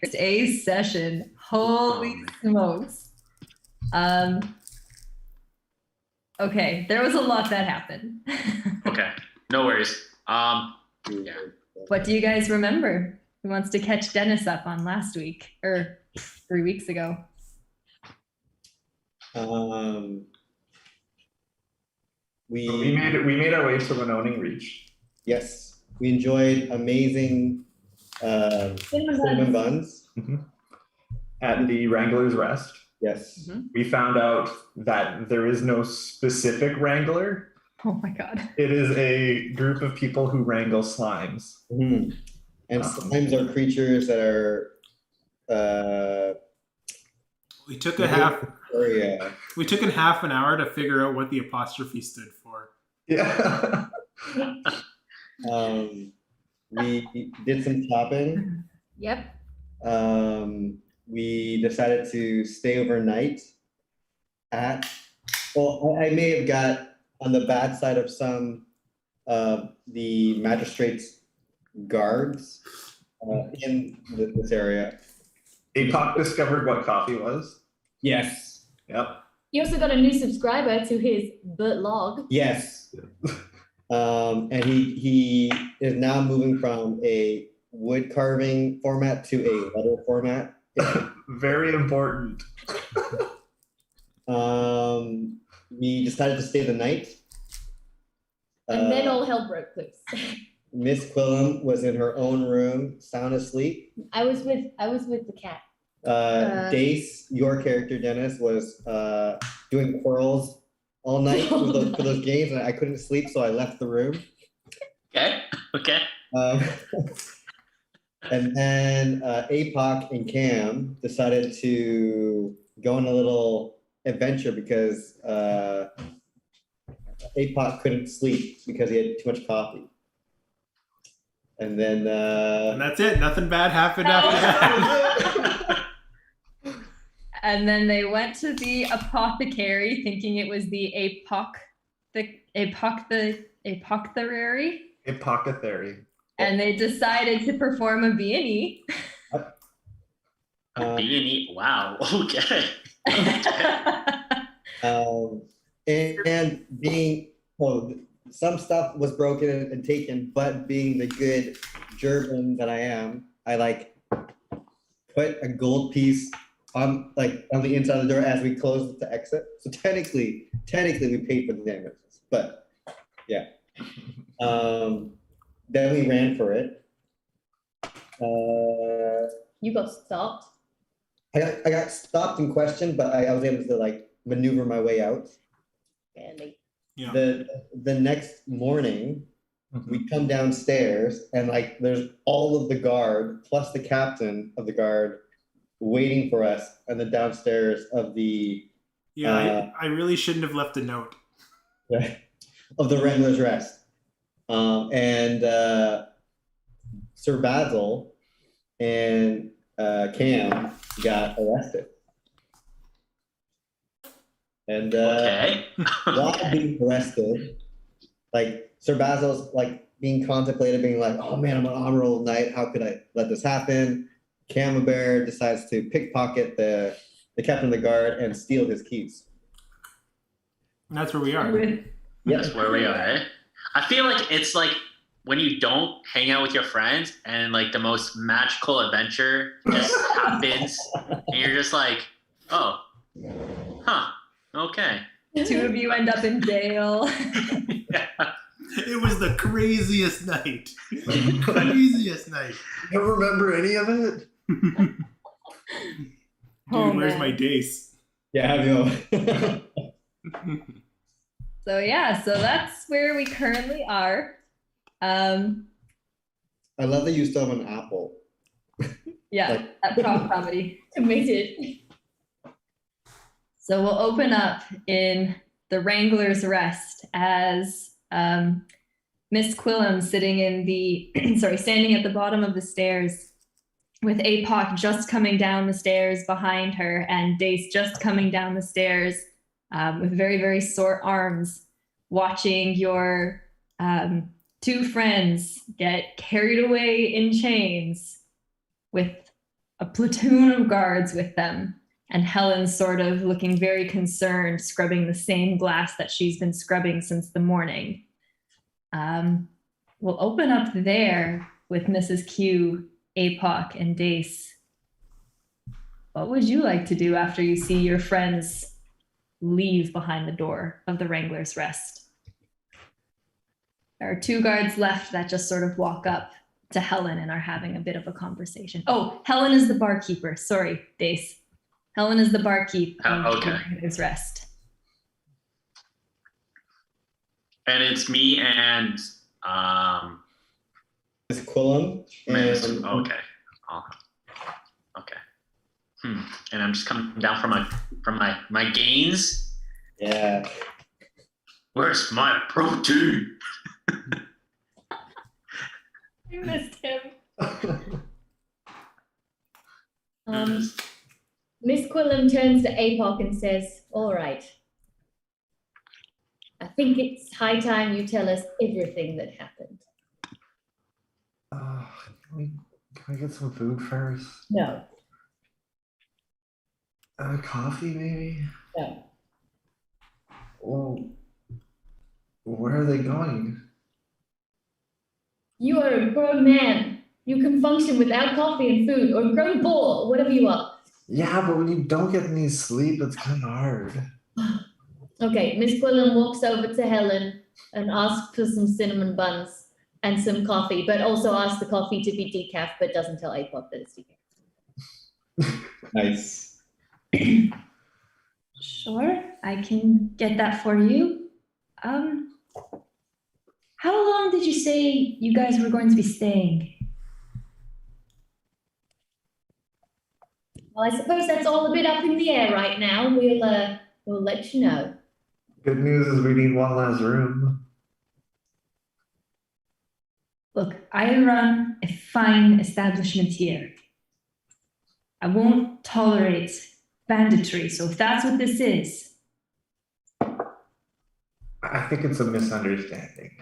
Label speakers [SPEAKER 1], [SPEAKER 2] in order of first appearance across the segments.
[SPEAKER 1] A session. Holy smokes. Okay, there was a lot that happened.
[SPEAKER 2] Okay, no worries. Yeah.
[SPEAKER 1] What do you guys remember? Who wants to catch Dennis up on last week or 3 weeks ago?
[SPEAKER 3] We made our way to Winoni Reach.
[SPEAKER 4] Yes, we enjoyed amazing cinnamon buns.
[SPEAKER 3] At the Wrangler's Rest.
[SPEAKER 4] Yes.
[SPEAKER 3] We found out that there is no specific wrangler.
[SPEAKER 1] Oh my god.
[SPEAKER 3] It is a group of people who wrangle slimes.
[SPEAKER 4] And slimes are creatures that are
[SPEAKER 5] We took a half an hour to figure out what the apostrophe stood for.
[SPEAKER 3] Yeah.
[SPEAKER 4] We did some shopping.
[SPEAKER 1] Yep.
[SPEAKER 4] We decided to stay overnight at, well, I may have got on the bad side of some of the magistrate's guards in this area.
[SPEAKER 3] APOC discovered what coffee was.
[SPEAKER 4] Yes.
[SPEAKER 3] Yep.
[SPEAKER 6] You also got a new subscriber to his blog.
[SPEAKER 4] Yes. And he is now moving from a wood carving format to a letter format.
[SPEAKER 3] Very important.
[SPEAKER 4] We decided to stay the night.
[SPEAKER 6] And then all hell broke loose.
[SPEAKER 4] Miss Quillum was in her own room, sound asleep.
[SPEAKER 6] I was with the cat.
[SPEAKER 4] Dace, your character Dennis, was doing quirls all night for those games, and I couldn't sleep, so I left the room.
[SPEAKER 2] Okay.
[SPEAKER 4] And then APOC and Cam decided to go on a little adventure because APOC couldn't sleep because he had too much coffee. And then
[SPEAKER 5] and that's it. Nothing bad happened after that.
[SPEAKER 1] And then they went to the apothecary thinking it was the apothecary.
[SPEAKER 3] Apothecary.
[SPEAKER 1] And they decided to perform a B&E.
[SPEAKER 2] A B&E. Wow. Okay.
[SPEAKER 4] And being, some stuff was broken and taken, but being the good German that I am, I put a gold piece on the inside of the door as we closed it to exit. So technically we paid for the damages, but yeah. Then we ran for it.
[SPEAKER 6] You got stopped.
[SPEAKER 4] I got stopped and questioned, but I was able to maneuver my way out.
[SPEAKER 6] Barely.
[SPEAKER 5] Yeah.
[SPEAKER 4] The next morning, we come downstairs and there's all of the guard plus the captain of the guard waiting for us on the downstairs of the
[SPEAKER 5] I really shouldn't have left a note.
[SPEAKER 4] of the Wrangler's Rest. And Sir Basil and Cam got arrested. And while being arrested, Sir Basil's being contemplated, being oh man, I'm on honor roll night. How could I let this happen? Camembert decides to pickpocket the captain of the guard and steal his keys.
[SPEAKER 5] And that's where we are.
[SPEAKER 2] That's where we are, eh? I feel like it's when you don't hang out with your friends and the most magical adventure just happens and you're just oh, huh, okay.
[SPEAKER 1] 2 of you end up in jail.
[SPEAKER 2] Yeah.
[SPEAKER 5] It was the craziest night. Craziest night.
[SPEAKER 3] I don't remember any of it.
[SPEAKER 5] Dude, where's my dace?
[SPEAKER 4] Yeah, have you?
[SPEAKER 1] So that's where we currently are.
[SPEAKER 4] I love that you still have an apple.
[SPEAKER 1] Yeah, that prop comedy.
[SPEAKER 6] Committed.
[SPEAKER 1] So we'll open up in the Wrangler's Rest as Miss Quillum sitting in the standing at the bottom of the stairs with APOC just coming down the stairs behind her and Dace just coming down the stairs with very, very sore arms, watching your 2 friends get carried away in chains with a platoon of guards with them. And Helen's sort of looking very concerned, scrubbing the same glass that she's been scrubbing since the morning. We'll open up there with Mrs. Q, APOC, and Dace. What would you like to do after you see your friends leave behind the door of the Wrangler's Rest? There are 2 guards left that just sort of walk up to Helen and are having a bit of a conversation. Oh, Helen is the barkeeper. Sorry, Dace. Helen is the barkeep of
[SPEAKER 2] okay.
[SPEAKER 1] the Wrangler's Rest.
[SPEAKER 2] And it's me and
[SPEAKER 4] Miss Quillum. And
[SPEAKER 2] okay. Oh, okay. And I'm just coming down from my gains.
[SPEAKER 4] yeah.
[SPEAKER 2] Where's my protein?
[SPEAKER 1] I missed him.
[SPEAKER 6] Miss Quillum turns to APOC and says, all right. I think it's high time you tell us everything that happened.
[SPEAKER 3] Can we get some food first?
[SPEAKER 6] No,
[SPEAKER 3] Coffee, maybe?
[SPEAKER 6] no.
[SPEAKER 3] Well, where are they going?
[SPEAKER 6] You are a grown man. You can function without coffee and food, or grown bull, whatever you are.
[SPEAKER 3] Yeah, but when you don't get any sleep, it's kind of hard.
[SPEAKER 6] Okay, Miss Quillen walks over to Helen and asks for some cinnamon buns and some coffee, but also asks the coffee to be decaf, but doesn't tell APOC that it's decaf.
[SPEAKER 4] Nice.
[SPEAKER 1] Sure, I can get that for you. How long did you say you guys were going to be staying?
[SPEAKER 6] Well, I suppose that's all a bit up in the air right now. We'll let you know.
[SPEAKER 3] Good news is we need one last room.
[SPEAKER 1] Look, I run a fine establishment here. I won't tolerate banditry, so if that's what this is.
[SPEAKER 3] I think it's a misunderstanding.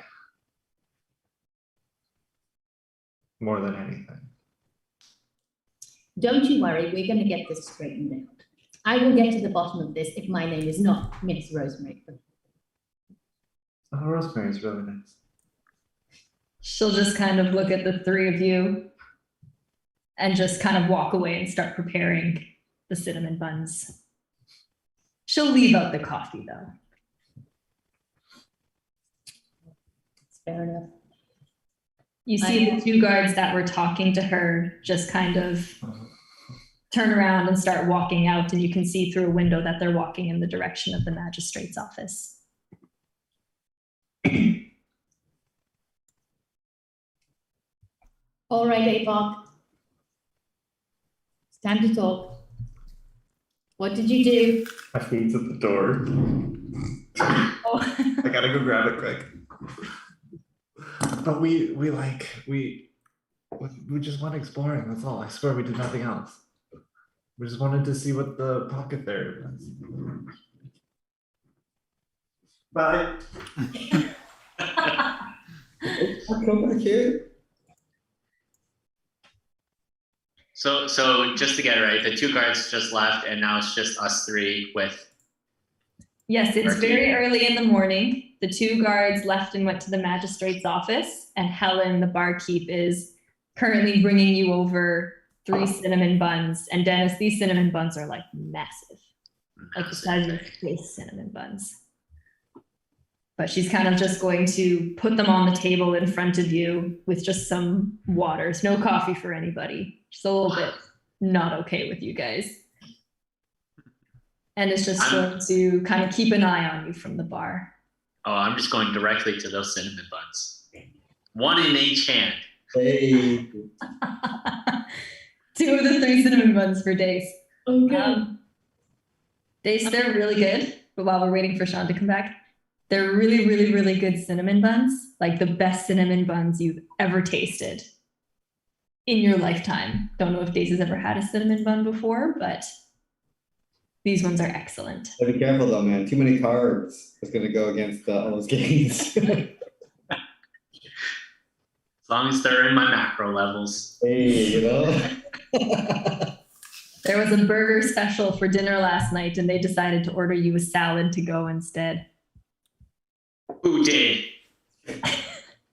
[SPEAKER 3] More than anything.
[SPEAKER 6] Don't you worry, we're going to get this straightened out. I will get to the bottom of this if my name is not Miss Rosemary.
[SPEAKER 3] Oh, Rosemary's really nice.
[SPEAKER 1] She'll just kind of look at the 3 of you and just kind of walk away and start preparing the cinnamon buns. She'll leave out the coffee though.
[SPEAKER 6] Fair enough.
[SPEAKER 1] You see the 2 guards that were talking to her just kind of turn around and start walking out, and you can see through a window that they're walking in the direction of the magistrate's office.
[SPEAKER 6] All right, APOC. It's time to talk. What did you do?
[SPEAKER 3] My feet's at the door.
[SPEAKER 1] Oh.
[SPEAKER 3] I gotta go grab it quick. But we just went exploring, that's all. I swear we did nothing else. We just wanted to see what the pocket there was. Bye.
[SPEAKER 4] I'll come back here.
[SPEAKER 2] So just to get it right, the 2 guards just left, and now it's just us 3 with.
[SPEAKER 1] Yes, it's very early in the morning. The 2 guards left and went to the magistrate's office, and Helen, the barkeep, is currently bringing you over 3 cinnamon buns. And Dennis, these cinnamon buns are like massive, like the size of your face cinnamon buns. But she's kind of just going to put them on the table in front of you with just some waters, no coffee for anybody. Just a little bit not okay with you guys. And it's just going to kind of keep an eye on you from the bar.
[SPEAKER 2] Oh, I'm just going directly to those cinnamon buns. 1 in each hand.
[SPEAKER 4] Hey.
[SPEAKER 1] 2 of the 3 cinnamon buns for Dace.
[SPEAKER 6] Okay.
[SPEAKER 1] Dace, they're really good. But while we're waiting for Sean to come back, they're really, really, really good cinnamon buns. Like the best cinnamon buns you've ever tasted in your lifetime. Don't know if Dace has ever had a cinnamon bun before, but these ones are excellent.
[SPEAKER 4] Be careful though, man. Too many carbs is going to go against all those gains.
[SPEAKER 2] As long as they're in my macro levels.
[SPEAKER 4] Hey, you know?
[SPEAKER 1] There was a burger special for dinner last night, and they decided to order you a salad to go instead.
[SPEAKER 2] Who did?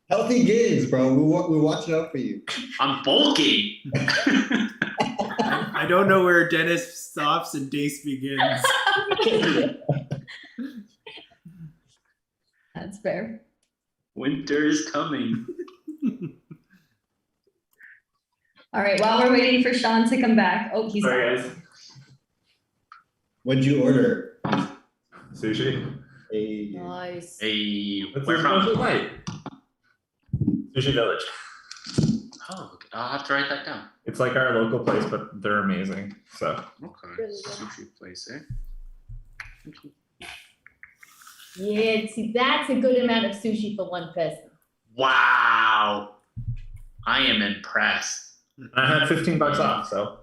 [SPEAKER 4] Healthy gains, bro. We're watching out for you.
[SPEAKER 2] I'm bulky.
[SPEAKER 5] I don't know where Dennis stops and Dace begins.
[SPEAKER 1] That's fair.
[SPEAKER 2] Winter is coming.
[SPEAKER 1] All right, while we're waiting for Sean to come back. Oh, he's
[SPEAKER 3] Sorry,
[SPEAKER 1] back.
[SPEAKER 3] guys.
[SPEAKER 4] What'd you order?
[SPEAKER 3] Sushi.
[SPEAKER 4] A
[SPEAKER 6] Nice.
[SPEAKER 2] Hey,
[SPEAKER 3] What's
[SPEAKER 2] where
[SPEAKER 3] this
[SPEAKER 2] from?
[SPEAKER 3] special night? Sushi Village.
[SPEAKER 2] Oh, I'll have to write that down.
[SPEAKER 3] It's like our local place, but they're amazing. So
[SPEAKER 2] Okay.
[SPEAKER 6] Really good.
[SPEAKER 2] Sushi place, eh?
[SPEAKER 6] Yeah, see, that's a good amount of sushi for one person.
[SPEAKER 2] Wow. I am impressed.
[SPEAKER 3] I had $15 off. So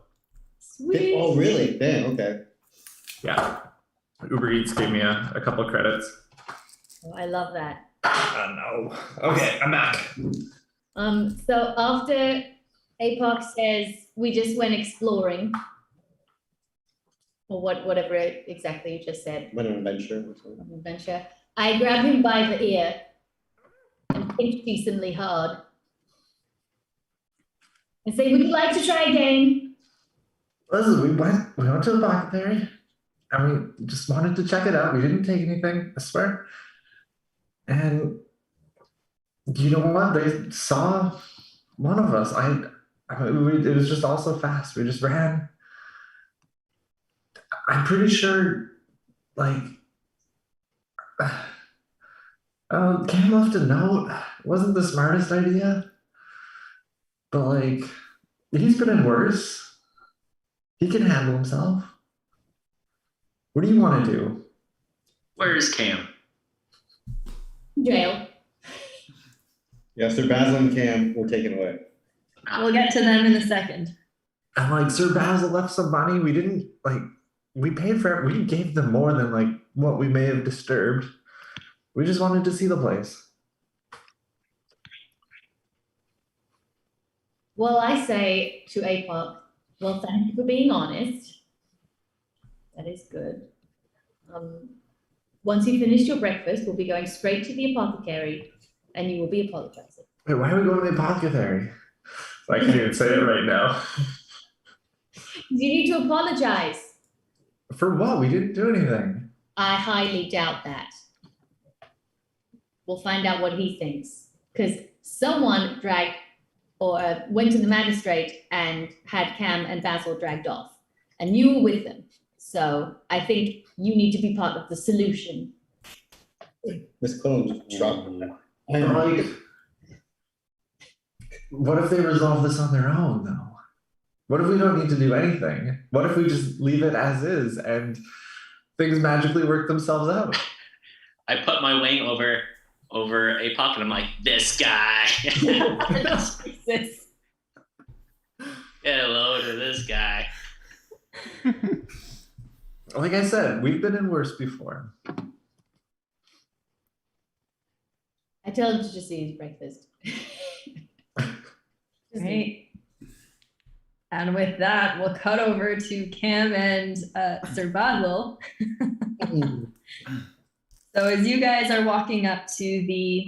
[SPEAKER 6] Sweet.
[SPEAKER 4] Oh, really? Damn. Okay.
[SPEAKER 3] yeah, Uber Eats gave me a couple credits.
[SPEAKER 6] Oh, I love that.
[SPEAKER 3] No. Okay, I'm back.
[SPEAKER 6] So after APOC says we just went exploring, or whatever exactly you just said,
[SPEAKER 4] Went on an adventure. Or something.
[SPEAKER 6] an adventure, I grab him by the ear and pinch decently hard and say, would you like to try a game?
[SPEAKER 3] Listen, we went to the pocket theory, and we just wanted to check it out. We didn't take anything, I swear. And you know what? They saw one of us. It was just all so fast. We just ran. I'm pretty sure, like, Cam left a note. It wasn't the smartest idea, but like, he's been in worse. He can handle himself. What do you want to do?
[SPEAKER 2] Where is Cam?
[SPEAKER 6] Jail.
[SPEAKER 4] Yeah, Sir Basil and Cam were taken away.
[SPEAKER 1] We'll get to them in a second.
[SPEAKER 3] And like, Sir Basil left some money. We didn't like. We paid for it. We gave them more than like what we may have disturbed. We just wanted to see the place.
[SPEAKER 6] Well, I say to APOC, well, thank you for being honest. That is good. Once you finish your breakfast, we'll be going straight to the apothecary and you will be apologizing.
[SPEAKER 3] Wait, why are we going to the apothecary? I can't even say it right now.
[SPEAKER 6] You need to apologize.
[SPEAKER 3] For what? We didn't do anything.
[SPEAKER 6] I highly doubt that. We'll find out what he thinks. Because someone dragged or went to the magistrate and had Cam and Basil dragged off. And you were with them. So I think you need to be part of the solution.
[SPEAKER 4] Miss Quillen just dropped that.
[SPEAKER 3] Like, what if they resolve this on their own, though? What if we don't need to do anything? What if we just leave it as is and things magically work themselves out?
[SPEAKER 2] I put my wing over a pocket. I'm like, this guy.
[SPEAKER 1] Jesus.
[SPEAKER 2] Get a load of this guy.
[SPEAKER 3] Like I said, we've been in worse before.
[SPEAKER 6] I tell him to just eat his breakfast.
[SPEAKER 1] Right. And with that, we'll cut over to Cam and Sir Basil. So as you guys are walking up to the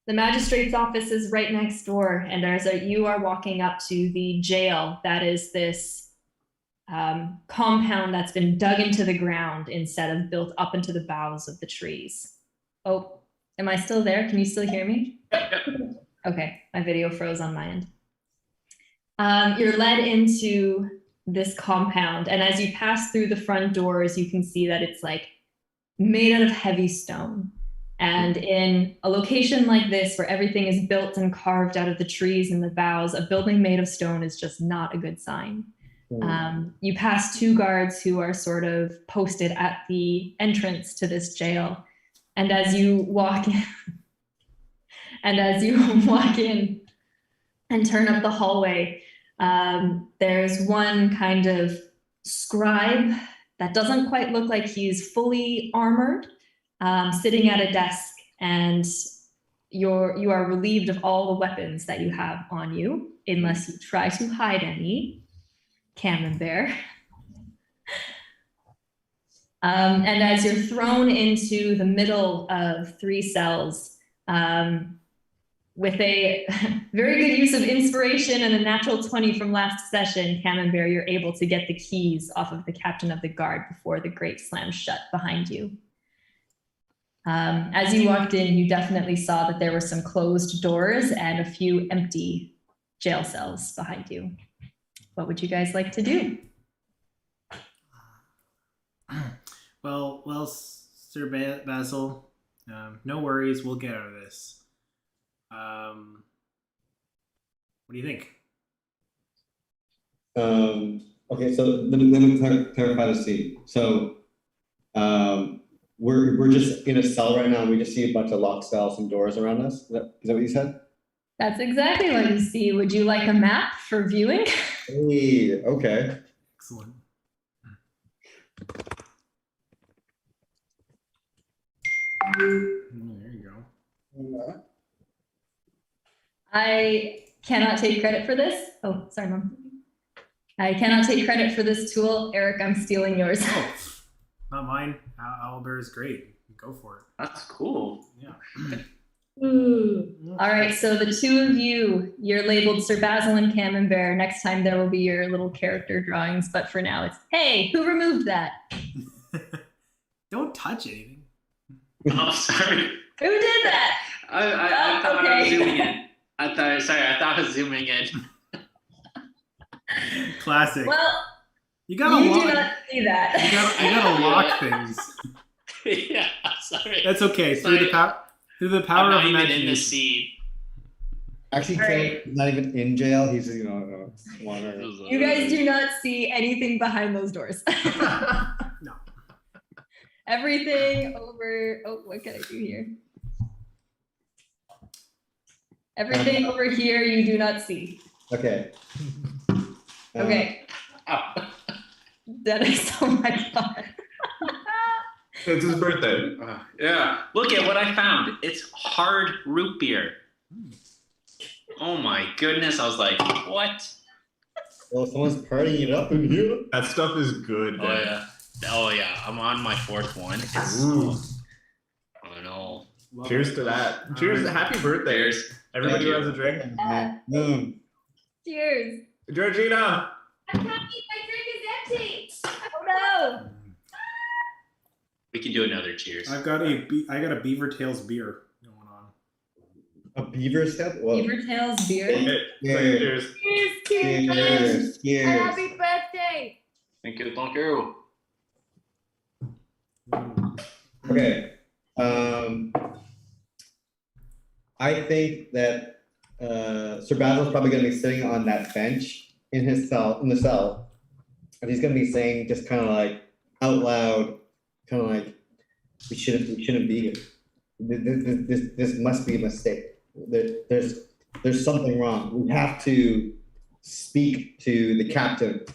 [SPEAKER 1] magistrate's office is right next door, and as you are walking up to the jail, that is this compound that's been dug into the ground instead of built up into the boughs of the trees. Oh, am I still there? Can you still hear me? Okay, my video froze on my end. You're led into this compound, and as you pass through the front doors, you can see that it's like made out of heavy stone. And in a location like this, where everything is built and carved out of the trees and the boughs, a building made of stone is just not a good sign. You pass two guards who are sort of posted at the entrance to this jail. And as you walk in, and turn up the hallway, there's one kind of scribe that doesn't quite look like he's fully armored, sitting at a desk, and you are relieved of all the weapons that you have on you, unless you try to hide any. Camembert. And as you're thrown into the middle of 3 cells, with a very good use of inspiration and a natural 20 from last session, Camembert, you're able to get the keys off of the captain of the guard before the grate slams shut behind you. As you walked in, you definitely saw that there were some closed doors and a few empty jail cells behind you. What would you guys like to do?
[SPEAKER 5] Well, Sir Basil, no worries. We'll get out of this. What do you think?
[SPEAKER 4] Okay, so let me clarify the scene. So, we're just in a cell right now, and we just see a bunch of locked cells and doors around us. Is that what you said?
[SPEAKER 1] That's exactly what you see. Would you like a map for viewing?
[SPEAKER 4] Hey, okay.
[SPEAKER 5] Excellent. There you go.
[SPEAKER 1] I cannot take credit for this. Oh, sorry, Mom. I cannot take credit for this tool. Eric, I'm stealing yours.
[SPEAKER 5] Oh, not mine. Owlbear is great. Go for it.
[SPEAKER 2] That's cool.
[SPEAKER 5] Yeah.
[SPEAKER 1] All right, so the 2 of you, you're labeled Sir Basil and Camembert. Next time there will be your little character drawings, but for now it's, hey, who removed that?
[SPEAKER 5] Don't touch anything.
[SPEAKER 2] Oh, sorry.
[SPEAKER 1] Who did that?
[SPEAKER 2] I thought I was zooming in. I thought I was zooming in.
[SPEAKER 5] Classic.
[SPEAKER 1] Well,
[SPEAKER 5] you gotta
[SPEAKER 1] you
[SPEAKER 5] lock.
[SPEAKER 1] do not see that.
[SPEAKER 5] You gotta lock things.
[SPEAKER 2] Yeah, sorry.
[SPEAKER 5] That's okay.
[SPEAKER 2] Sorry.
[SPEAKER 5] Through the power
[SPEAKER 2] I'm
[SPEAKER 5] of
[SPEAKER 2] not even
[SPEAKER 5] imagination.
[SPEAKER 2] in the scene.
[SPEAKER 4] Actually,
[SPEAKER 1] Right.
[SPEAKER 4] Trey's not even in jail. He's just, wandering.
[SPEAKER 1] You guys do not see anything behind those doors.
[SPEAKER 5] No.
[SPEAKER 1] Everything over, oh, what can I do here? Everything over here you do not see.
[SPEAKER 4] Okay.
[SPEAKER 1] Okay,
[SPEAKER 2] Ow.
[SPEAKER 1] Dennis, oh my God.
[SPEAKER 3] It's his birthday.
[SPEAKER 2] Yeah. Look at what I found. It's hard root beer. Oh my goodness. I was like, what?
[SPEAKER 4] Well, someone's partying it up in here.
[SPEAKER 3] That stuff is good.
[SPEAKER 2] Oh yeah. Oh yeah. I'm on my 4th one. It's,
[SPEAKER 3] Ooh.
[SPEAKER 2] oh no.
[SPEAKER 5] Love
[SPEAKER 3] Cheers
[SPEAKER 5] it.
[SPEAKER 3] to that. Cheers. Happy birthday.
[SPEAKER 2] Cheers.
[SPEAKER 3] Everybody
[SPEAKER 2] Thank
[SPEAKER 3] who
[SPEAKER 2] you.
[SPEAKER 3] has a drink.
[SPEAKER 1] Cheers.
[SPEAKER 3] Georgina.
[SPEAKER 6] I can't eat, my drink is empty.
[SPEAKER 1] Oh no.
[SPEAKER 2] We can do another cheers.
[SPEAKER 5] I got a Beaver Tails beer going on.
[SPEAKER 4] A beaver step? Well,
[SPEAKER 1] Beaver Tails beer.
[SPEAKER 3] Cheers.
[SPEAKER 4] cheers. Cheers.
[SPEAKER 6] Happy birthday.
[SPEAKER 2] Thank you. Thank you.
[SPEAKER 4] Okay. I think that Sir Basil's probably going to be sitting on that bench in the cell, and he's going to be saying just kind of like out loud, kind of like, we shouldn't be here. This must be a mistake. There's something wrong. We have to speak to the captain.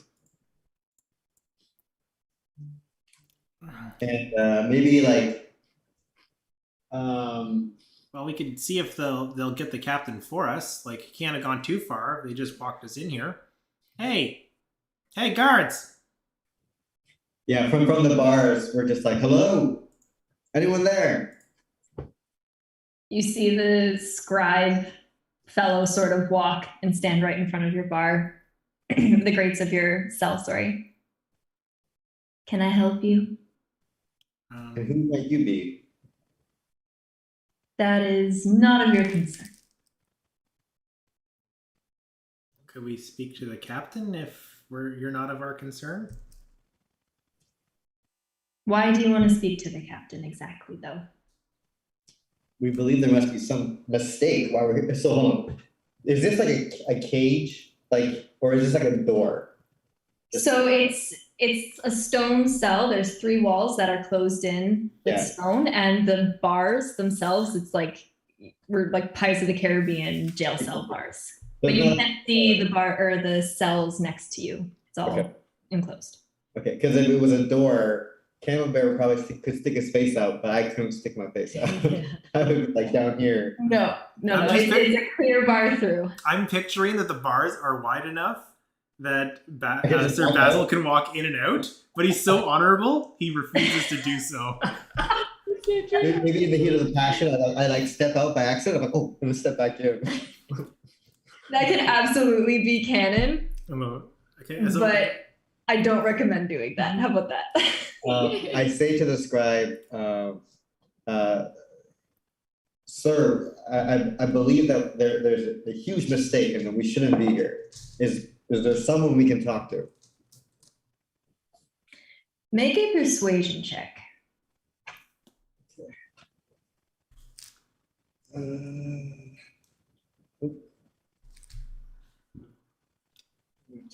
[SPEAKER 4] And maybe like,
[SPEAKER 5] Well, we can see if they'll get the captain for us. Like, he can't have gone too far. They just walked us in here. Hey, guards!
[SPEAKER 4] yeah, from the bars, we're just like, hello, anyone there?
[SPEAKER 1] You see the scribe fellow sort of walk and stand right in front of your bar, the grates of your cell, sorry. Can I help you?
[SPEAKER 4] And who might you be?
[SPEAKER 1] That is not of your concern.
[SPEAKER 5] Could we speak to the captain if you're not of our concern?
[SPEAKER 1] Why do you want to speak to the captain exactly, though?
[SPEAKER 4] We believe there must be some mistake while we're here. So hold on. Is this like a cage? Like, or is this like a door?
[SPEAKER 1] So it's a stone cell. There's 3 walls that are closed in with
[SPEAKER 4] Yeah.
[SPEAKER 1] stone, and the bars themselves, we're like Pirates of the Caribbean jail cell bars. But you can't see the bar or the cells next to you. It's all
[SPEAKER 4] Okay.
[SPEAKER 1] enclosed.
[SPEAKER 4] Okay, because if it was a door, Camembert probably could stick his face out, but I couldn't stick my face out. I would be like down here.
[SPEAKER 1] No.
[SPEAKER 5] I'm just
[SPEAKER 1] It's a clear bar through.
[SPEAKER 5] I'm picturing that the bars are wide enough that Sir Basil can walk in and out, but he's so honorable, he refuses to do so.
[SPEAKER 4] Maybe in the heat of the passion, I like step out by accident. I'm like, oh, I'm gonna step back in.
[SPEAKER 1] That can absolutely be canon,
[SPEAKER 5] Okay, so,
[SPEAKER 1] but I don't recommend doing that. How about that?
[SPEAKER 4] I say to the scribe, sir, I believe that there's a huge mistake and that we shouldn't be here. Is there someone we can talk to?
[SPEAKER 1] Make a persuasion check.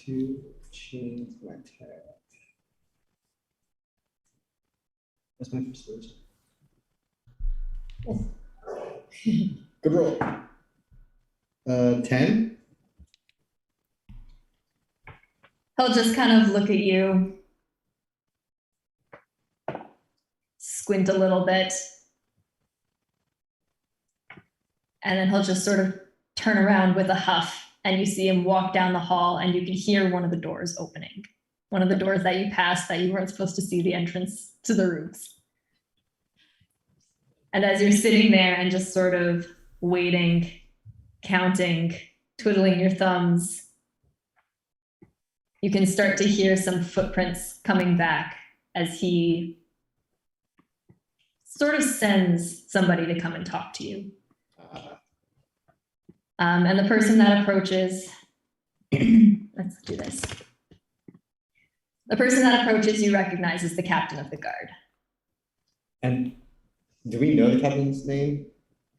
[SPEAKER 4] To change my tag. That's my persuasion. Oh. Good roll. 10.
[SPEAKER 1] He'll just kind of look at you, squint a little bit, and then he'll just sort of turn around with a huff, and you see him walk down the hall, and you can hear one of the doors opening. One of the doors that you passed that you weren't supposed to see the entrance to the rooms. And as you're sitting there and just sort of waiting, counting, twiddling your thumbs, you can start to hear some footprints coming back as he sort of sends somebody to come and talk to you. And the person that approaches, let's do this. The person that approaches you recognize as the captain of the guard.
[SPEAKER 4] And do we know the captain's name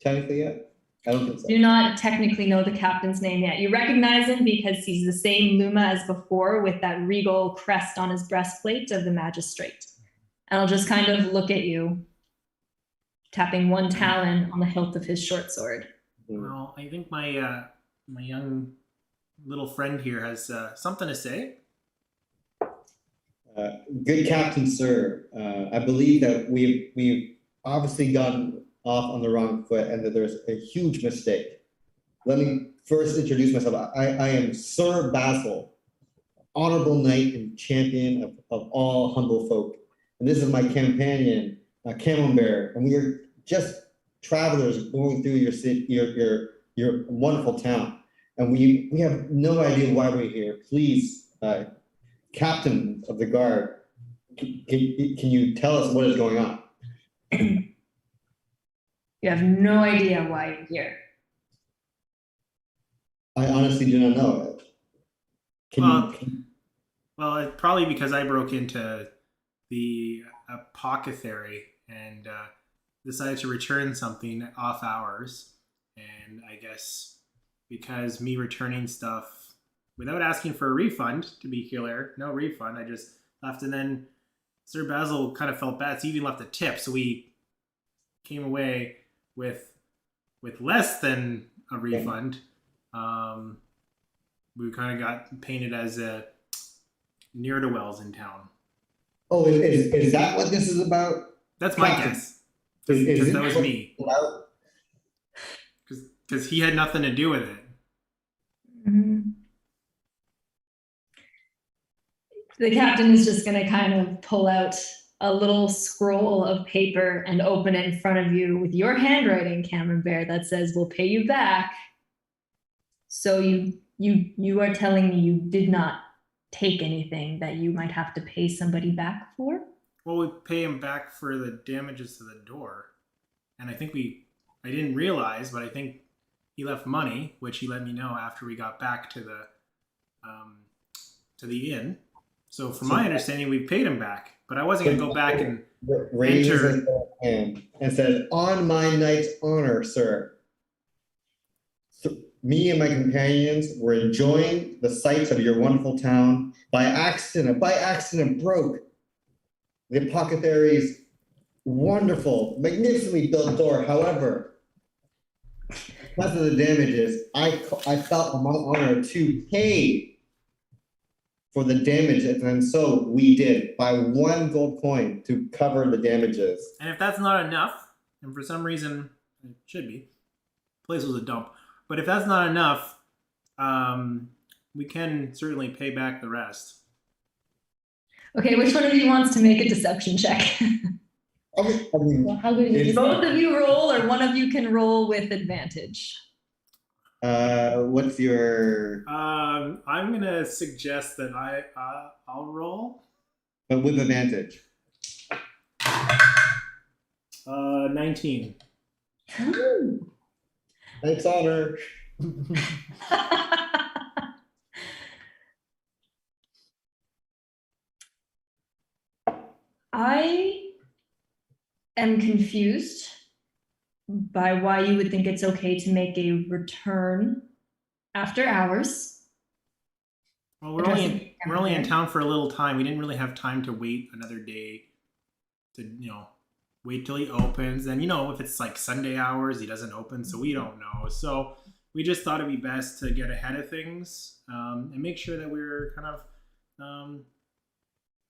[SPEAKER 4] technically yet? I don't think so.
[SPEAKER 1] Do not technically know the captain's name yet. You recognize him because he's the same Luma as before with that regal crest on his breastplate of the magistrate. And I'll just kind of look at you, tapping one talon on the hilt of his short sword.
[SPEAKER 5] Well, I think my my young little friend here has something to say.
[SPEAKER 4] Good captain, sir. I believe that we've obviously gotten off on the wrong foot and that there's a huge mistake. Let me first introduce myself. I am Sir Basil, honorable knight and champion of all humble folk. And this is my companion, Camembert, and we are just travelers going through your city, your wonderful town. And we have no idea why we're here. Please, captain of the guard, can you tell us what is going on?
[SPEAKER 1] You have no idea why you're here.
[SPEAKER 4] I honestly do not know.
[SPEAKER 5] Well, it's probably because I broke into the apothecary and decided to return something off hours. And I guess because me returning stuff without asking for a refund, to be clear, no refund, I just left. And then Sir Basil kind of felt bad, so he even left a tip. So we came away with less than a refund. We kind of got painted as a ne'er-do-wells in town.
[SPEAKER 4] Oh, is that what this is about?
[SPEAKER 5] That's my guess. Because that was me. Because he had nothing to do with it.
[SPEAKER 1] Mm-hmm. The captain is just going to kind of pull out a little scroll of paper and open it in front of you with your handwriting, Camembert, that says, "We'll pay you back." So you are telling me you did not take anything that you might have to pay somebody back for?
[SPEAKER 5] Well, we pay him back for the damages to the door. And I think I didn't realize, but I think he left money, which he let me know after we got back to the inn. So from my understanding, we paid him back, but I wasn't going to go back and
[SPEAKER 4] enter and said, "On my knight's honor, sir. So me and my companions were enjoying the sights of your wonderful town. By accident broke the apothecary's wonderful, magnificently built door. However, because of the damages, I felt on my honor to pay for the damages, and so we did by 1 gold coin to cover the damages."
[SPEAKER 5] And if that's not enough, and for some reason it should be, the place was a dump. But if that's not enough, we can certainly pay back the rest.
[SPEAKER 1] Okay, which one of you wants to make a deception check?
[SPEAKER 4] I mean,
[SPEAKER 6] Well, how good is
[SPEAKER 4] It's
[SPEAKER 6] it?
[SPEAKER 1] Both of you roll, or one of you can roll with advantage.
[SPEAKER 4] what's your,
[SPEAKER 5] I'm gonna suggest that I'll roll.
[SPEAKER 4] but with advantage?
[SPEAKER 5] 19.
[SPEAKER 1] Ooh.
[SPEAKER 4] Knight's honor.
[SPEAKER 1] I am confused by why you would think it's okay to make a return after hours.
[SPEAKER 5] Well,
[SPEAKER 1] Addressing
[SPEAKER 5] we're only in
[SPEAKER 1] everything.
[SPEAKER 5] town for a little time. We didn't really have time to wait another day to wait till he opens. And if it's like Sunday hours, he doesn't open, so we don't know. So we just thought it'd be best to get ahead of things and make sure that we're kind of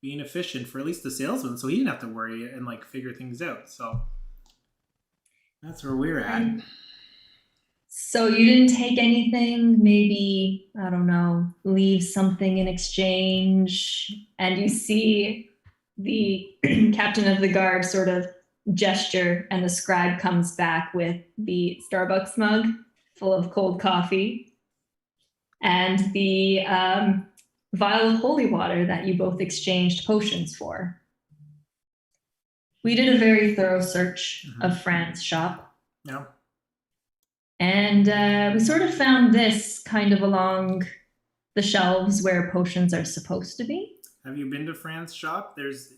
[SPEAKER 5] being efficient for at least the salesman, so he didn't have to worry and like figure things out. So that's where we're at.
[SPEAKER 1] So you didn't take anything, maybe, I don't know, leave something in exchange, and you see the captain of the guard sort of gesture, and the scribe comes back with the Starbucks mug full of cold coffee and the vial of holy water that you both exchanged potions for. We did a very thorough search of Fran's shop.
[SPEAKER 5] Yeah.
[SPEAKER 1] And we sort of found this kind of along the shelves where potions are supposed to be.
[SPEAKER 5] Have you been to Fran's shop? There's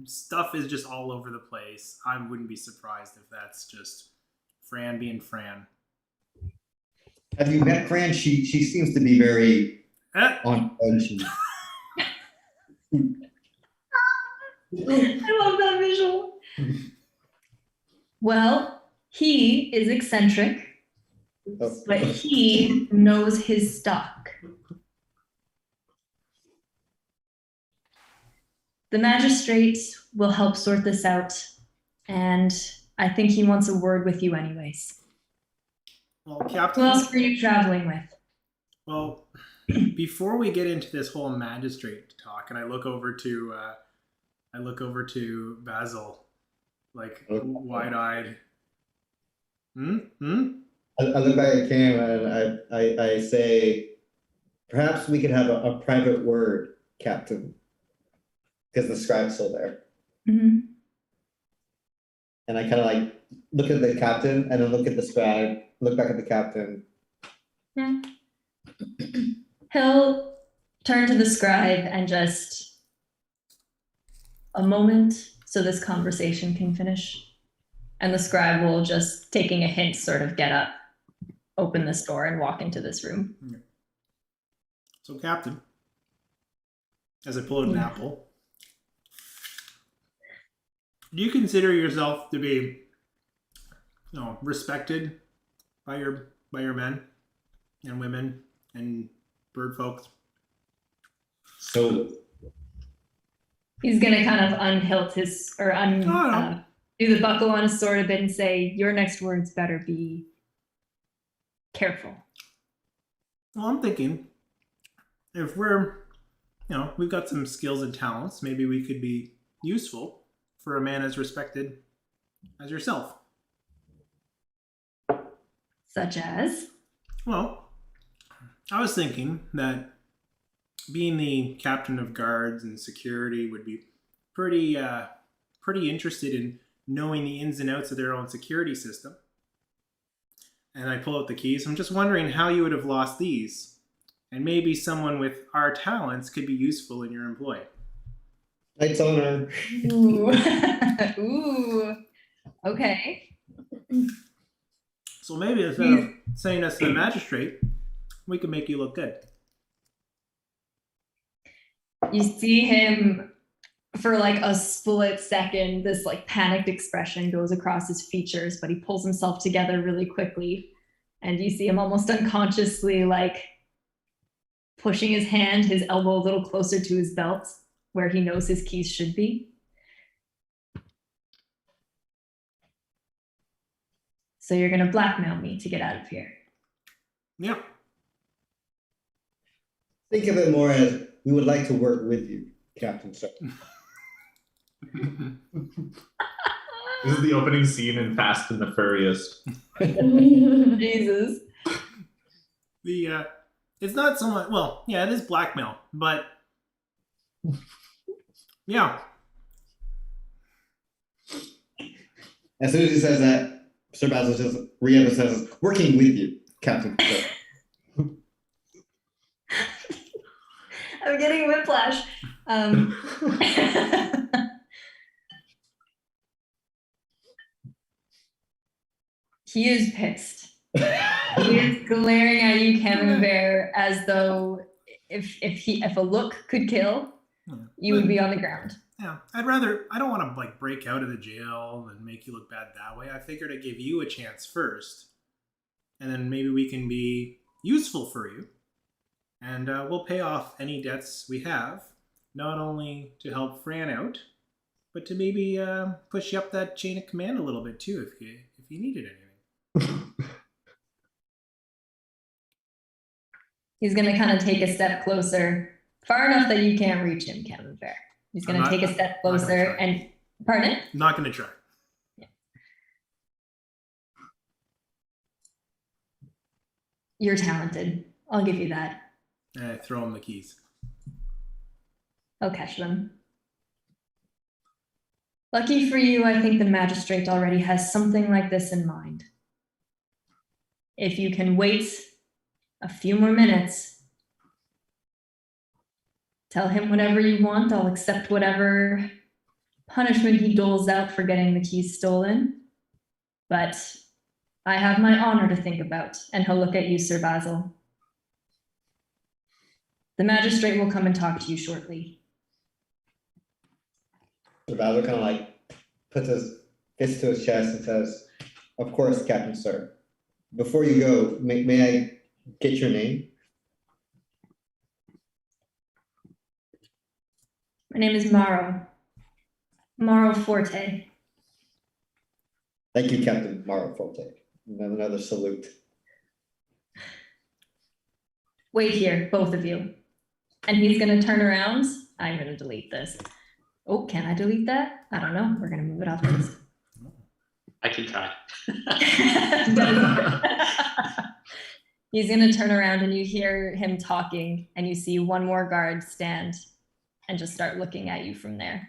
[SPEAKER 5] stuff is just all over the place. I wouldn't be surprised if that's just Fran being Fran.
[SPEAKER 4] Have you met Fran? She seems to be very on edge.
[SPEAKER 1] I love that visual. Well, he is eccentric, but he knows his stock. The magistrate will help sort this out, and I think he wants a word with you anyways.
[SPEAKER 5] Well,
[SPEAKER 1] Who
[SPEAKER 5] Captain.
[SPEAKER 1] else are you traveling with?
[SPEAKER 5] Well, before we get into this whole magistrate talk, and I look over to Basil, like wide-eyed.
[SPEAKER 4] I look back at Cam and I say, perhaps we could have a private word, Captain, because the scribe's still there.
[SPEAKER 1] Mm-hmm.
[SPEAKER 4] And I kind of like look at the captain and then look at the scribe, look back at the captain.
[SPEAKER 1] Yeah. He'll turn to the scribe and just a moment so this conversation can finish. And the scribe will, just taking a hint, sort of get up, open this door, and walk into this room.
[SPEAKER 5] So, Captain, as I pull out an
[SPEAKER 1] Yeah.
[SPEAKER 5] apple, do you consider yourself to be, respected by your men and women and bird folks?
[SPEAKER 4] So
[SPEAKER 1] He's gonna kind of unhilt his, or do the buckle on his sword a bit and say, your next words better be careful.
[SPEAKER 5] Well, I'm thinking if we're, we've got some skills and talents, maybe we could be useful for a man as respected as yourself.
[SPEAKER 1] Such as?
[SPEAKER 5] Well, I was thinking that being the captain of guards and security would be pretty interested in knowing the ins and outs of their own security system. And I pull out the keys. I'm just wondering how you would have lost these. And maybe someone with our talents could be useful in your employ.
[SPEAKER 4] Knight's honor.
[SPEAKER 1] Ooh. Ooh. Okay.
[SPEAKER 5] So maybe instead of saying us to the magistrate, we can make you look good.
[SPEAKER 1] You see him, for like a split second, this like panicked expression goes across his features, but he pulls himself together really quickly. And you see him almost unconsciously like pushing his hand, his elbow a little closer to his belt where he knows his keys should be. So you're gonna blackmail me to get out of here.
[SPEAKER 5] Yeah.
[SPEAKER 4] Think of it more as we would like to work with you, Captain Sir.
[SPEAKER 3] This is the opening scene in Fast and the Furious.
[SPEAKER 1] Jesus.
[SPEAKER 5] It's not so much. Well, yeah, it is blackmail, but yeah.
[SPEAKER 4] As soon as he says that, Sir Basil just re-emphasizes, working with you, Captain Sir.
[SPEAKER 1] I'm getting whiplash. He is pissed. He is glaring at you, Camembert, as though if a look could kill, you would be on the ground.
[SPEAKER 5] Yeah, I don't want to like break out of the jail and make you look bad that way. I figured I'd give you a chance first, and then maybe we can be useful for you, and we'll pay off any debts we have, not only to help Fran out, but to maybe push you up that chain of command a little bit too, if you needed anything.
[SPEAKER 1] He's going to kind of take a step closer, far enough that you can't reach him, Camembert. He's going to take a step closer and, pardon?
[SPEAKER 5] Not going to try.
[SPEAKER 1] Yeah. You're talented. I'll give you that.
[SPEAKER 5] I throw him the keys.
[SPEAKER 1] I'll catch them. Lucky for you, I think the magistrate already has something like this in mind. If you can wait a few more minutes, tell him whatever you want. I'll accept whatever punishment he doles out for getting the keys stolen. But I have my honor to think about, and he'll look at you, Sir Basil. The magistrate will come and talk to you shortly.
[SPEAKER 4] Sir Basil kind of like puts his fist to his chest and says, "Of course, Captain Sir. Before you go, may I get your name?"
[SPEAKER 1] My name is Maro. Maro Forte.
[SPEAKER 4] Thank you, Captain Maro Forte. Another salute.
[SPEAKER 1] Wait here, both of you. And he's going to turn around. I'm going to delete this. Oh, can I delete that? I don't know. We're going to move it off this.
[SPEAKER 2] I can try.
[SPEAKER 1] He's going to turn around and you hear him talking and you see one more guard stand and just start looking at you from there.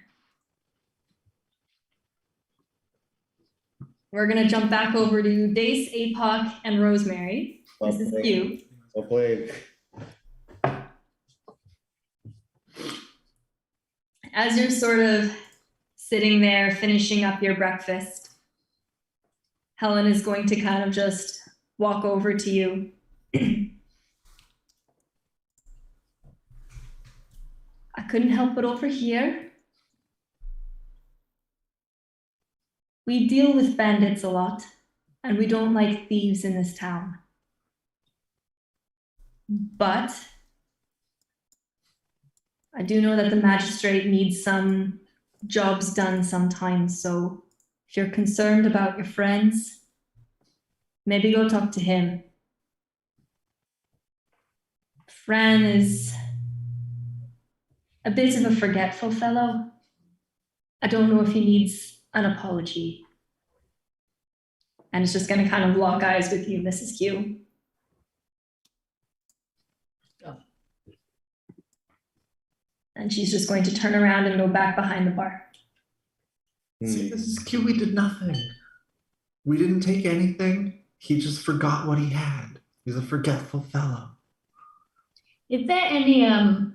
[SPEAKER 1] We're going to jump back over to Dace, Apoc, and Rosemary. This is you.
[SPEAKER 4] Well played.
[SPEAKER 1] As you're sort of sitting there finishing up your breakfast, Helen is going to kind of just walk over to you. I couldn't help but overhear. We deal with bandits a lot, and we don't like thieves in this town. But I do know that the magistrate needs some jobs done sometimes, so if you're concerned about your friends, maybe go talk to him. Fran is a bit of a forgetful fellow. I don't know if he needs an apology. And it's just going to kind of lock eyes with you, Mrs. Q. And she's just going to turn around and go back behind the bar.
[SPEAKER 3] See, this is cute. We did nothing. We didn't take anything. He just forgot what he had. He's a forgetful fellow.
[SPEAKER 6] Is there any, is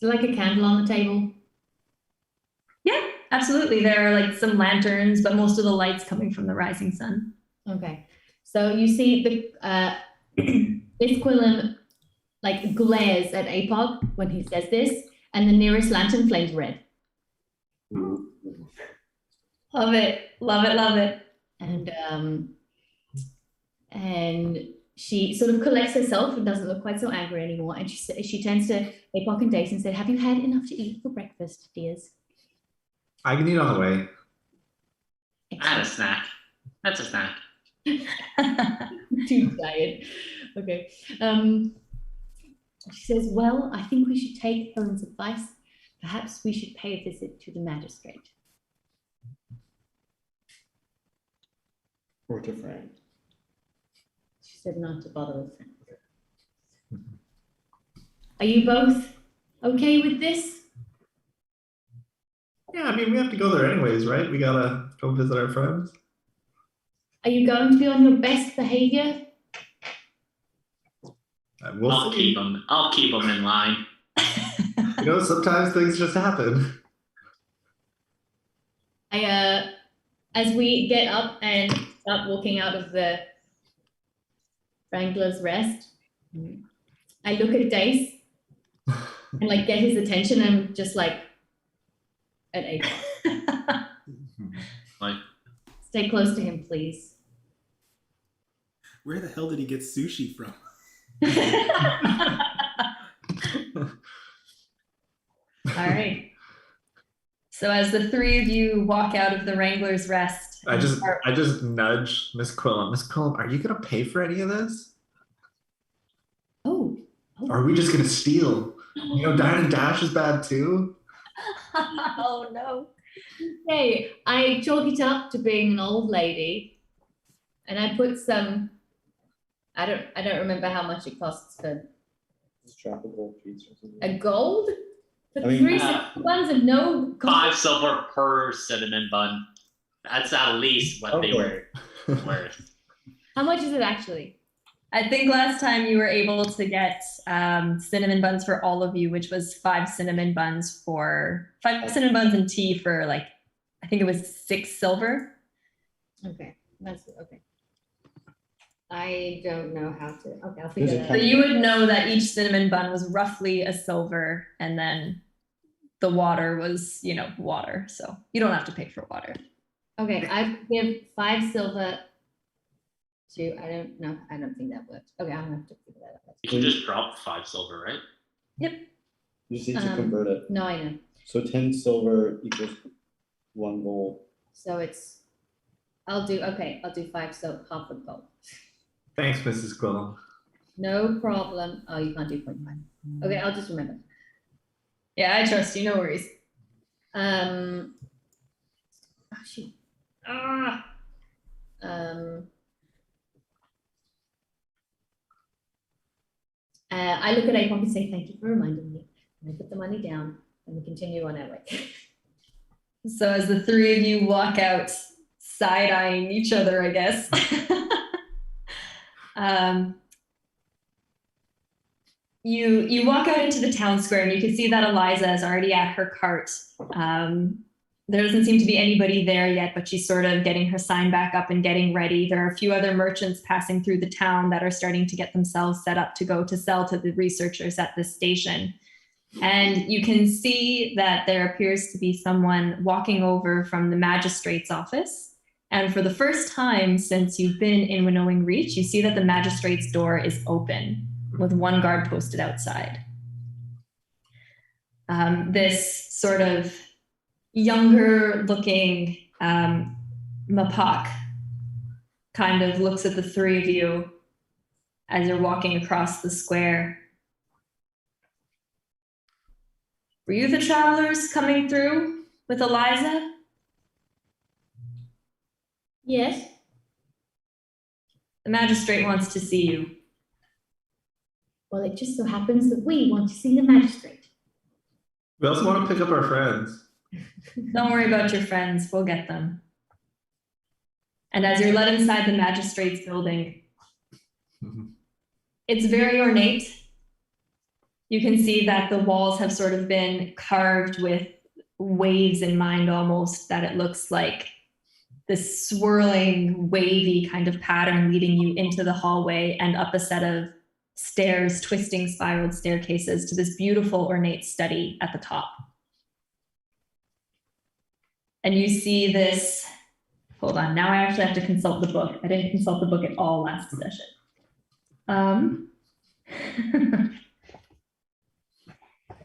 [SPEAKER 6] there like a candle on the table?
[SPEAKER 1] Yeah, absolutely. There are like some lanterns, but most of the light's coming from the rising sun.
[SPEAKER 6] Okay. So you see the, this Quillen like glares at Apog when he says this, and the nearest lantern flames red.
[SPEAKER 1] Love it. Love it. Love it.
[SPEAKER 6] And she sort of collects herself and doesn't look quite so angry anymore. And she turns to Apog and Dace and said, "Have you had enough to eat for breakfast, dears?"
[SPEAKER 3] I can eat on the way.
[SPEAKER 2] I had a snack. That's a snack.
[SPEAKER 6] Too tired. Okay. She says, well, I think we should take Helen's advice. Perhaps we should pay a visit to the magistrate.
[SPEAKER 4] Or to Frank.
[SPEAKER 6] She said not to bother with Frank. Are you both okay with this?
[SPEAKER 3] Yeah, I mean, we have to go there anyways, right? We gotta go visit our friends.
[SPEAKER 6] Are you going to be on your best behavior?
[SPEAKER 3] We'll
[SPEAKER 2] I'll
[SPEAKER 3] see.
[SPEAKER 2] keep them. I'll keep them in line.
[SPEAKER 3] You know, sometimes things just happen.
[SPEAKER 6] As we get up and start walking out of the Wrangler's Rest, I look at Dace and like get his attention and just like at 8.
[SPEAKER 2] Like,
[SPEAKER 6] Stay close to him, please.
[SPEAKER 5] Where the hell did he get sushi from?
[SPEAKER 1] All right. So as the three of you walk out of the Wrangler's Rest,
[SPEAKER 3] I just nudge Miss Quillen. Miss Quillen, are you gonna pay for any of this?
[SPEAKER 6] Oh.
[SPEAKER 3] Or are we just gonna steal? You know, Dine and Dash is bad too.
[SPEAKER 1] oh no.
[SPEAKER 6] Okay, I chalk it up to being an old lady, and I put some. I don't remember how much it costs for
[SPEAKER 4] Just drop a gold piece or something.
[SPEAKER 6] a gold. For
[SPEAKER 4] I mean,
[SPEAKER 6] 3 cinnamon buns and no gold.
[SPEAKER 2] 5 silver per cinnamon bun. That's at least what they were worth.
[SPEAKER 6] How much is it actually?
[SPEAKER 1] I think last time you were able to get cinnamon buns for all of you, which was 5 cinnamon buns and tea for like, I think it was 6 silver.
[SPEAKER 6] Okay, that's okay. I don't know how to. Okay, I'll figure that
[SPEAKER 1] So
[SPEAKER 6] out.
[SPEAKER 1] you would know that each cinnamon bun was roughly a silver, and then the water was, water. So you don't have to pay for water.
[SPEAKER 6] Okay, I give 5 silver to. I don't know. I don't think that works. Okay, I'm gonna have to figure that out.
[SPEAKER 2] You can just drop 5 silver, right?
[SPEAKER 6] Yep.
[SPEAKER 4] You just need to convert it.
[SPEAKER 6] No, I know.
[SPEAKER 4] So 10 silver equals 1 gold.
[SPEAKER 6] So it's. I'll do 5 so half a gold.
[SPEAKER 3] Thanks, Mrs. Quillen.
[SPEAKER 6] No problem. Oh, you can't do 0.5. Okay, I'll just remember.
[SPEAKER 1] Yeah, I trust you. No worries.
[SPEAKER 6] Oh shoot. I look at Apon and say, thank you for reminding me. And I put the money down and we continue on our way.
[SPEAKER 1] So as the three of you walk out, side-eyeing each other, I guess. You walk out into the town square and you can see that Eliza is already at her cart. There doesn't seem to be anybody there yet, but she's sort of getting her sign back up and getting ready. There are a few other merchants passing through the town that are starting to get themselves set up to go to sell to the researchers at this station. And you can see that there appears to be someone walking over from the magistrate's office. And for the first time since you've been in Winnowing Reach, you see that the magistrate's door is open with 1 guard posted outside. This sort of younger looking Mapak kind of looks at the three of you as you're walking across the square. Were you the travelers coming through with Eliza?
[SPEAKER 6] Yes.
[SPEAKER 1] The magistrate wants to see you.
[SPEAKER 6] Well, it just so happens that we want to see the magistrate.
[SPEAKER 3] We also want to pick up our friends.
[SPEAKER 1] Don't worry about your friends, we'll get them. And as you're led inside the magistrate's building, it's very ornate. You can see that the walls have sort of been carved with waves in mind almost, that it looks like this swirling, wavy kind of pattern leading you into the hallway and up a set of stairs, twisting spiraled staircases to this beautiful ornate study at the top. And you see this, hold on, now I actually have to consult the book. I didn't consult the book at all last session.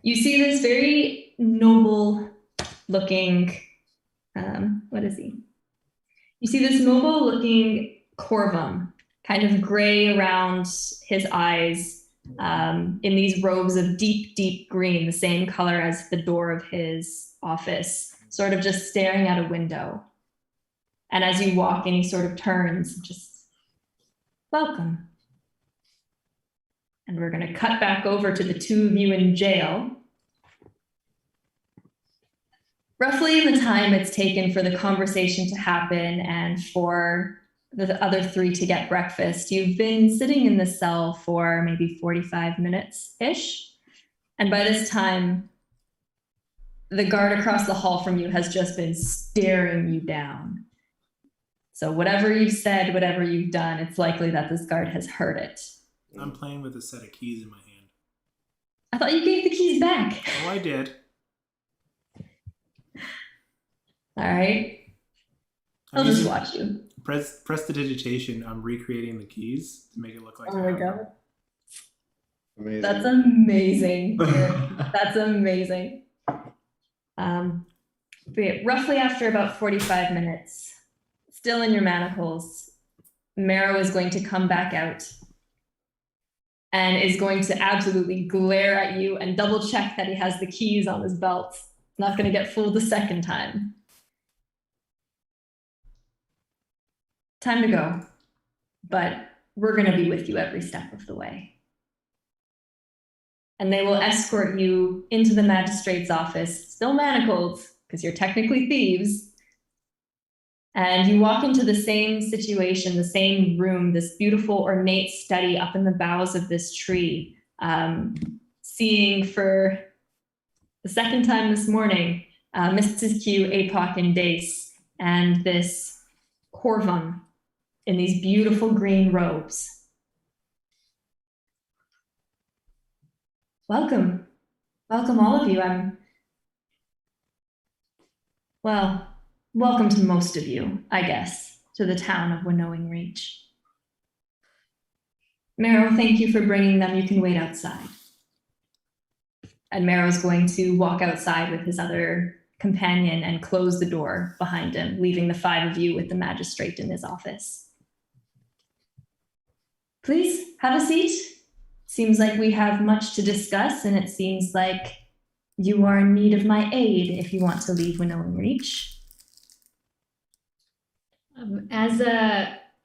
[SPEAKER 1] You see this very noble looking, what is he? You see this noble looking Corvum, kind of gray around his eyes, in these robes of deep, deep green, the same color as the door of his office, sort of just staring out a window. And as you walk in, he sort of turns, just, welcome. And we're going to cut back over to the two of you in jail. Roughly in the time it's taken for the conversation to happen and for the other three to get breakfast, you've been sitting in the cell for maybe 45 minutes-ish. And by this time, the guard across the hall from you has just been staring you down. So whatever you've said, whatever you've done, it's likely that this guard has heard it.
[SPEAKER 5] I'm playing with a set of keys in my hand.
[SPEAKER 1] I thought you gave the keys back.
[SPEAKER 5] Oh, I did.
[SPEAKER 1] All right. I'll just watch you.
[SPEAKER 5] Prestidigitation. I'm recreating the keys to make it look like.
[SPEAKER 1] Oh my god.
[SPEAKER 4] Amazing.
[SPEAKER 1] That's amazing. That's amazing. But roughly after about 45 minutes, still in your manacles, Marrow is going to come back out and is going to absolutely glare at you and double check that he has the keys on his belt. Not going to get fooled the second time. Time to go, but we're going to be with you every step of the way. And they will escort you into the magistrate's office, still manacled, because you're technically thieves. And you walk into the same situation, the same room, this beautiful ornate study up in the boughs of this tree, seeing for the second time this morning, Mrs. Q, Apoc, and Dace, and this Corvum in these beautiful green robes. Welcome. Welcome all of you. Welcome to most of you, I guess, to the town of Winnowing Reach. Marrow, thank you for bringing them. You can wait outside. And Marrow's going to walk outside with his other companion and close the door behind him, leaving the five of you with the magistrate in his office. Please have a seat. Seems like we have much to discuss, and it seems like you are in need of my aid if you want to leave Winnowing Reach.
[SPEAKER 6] As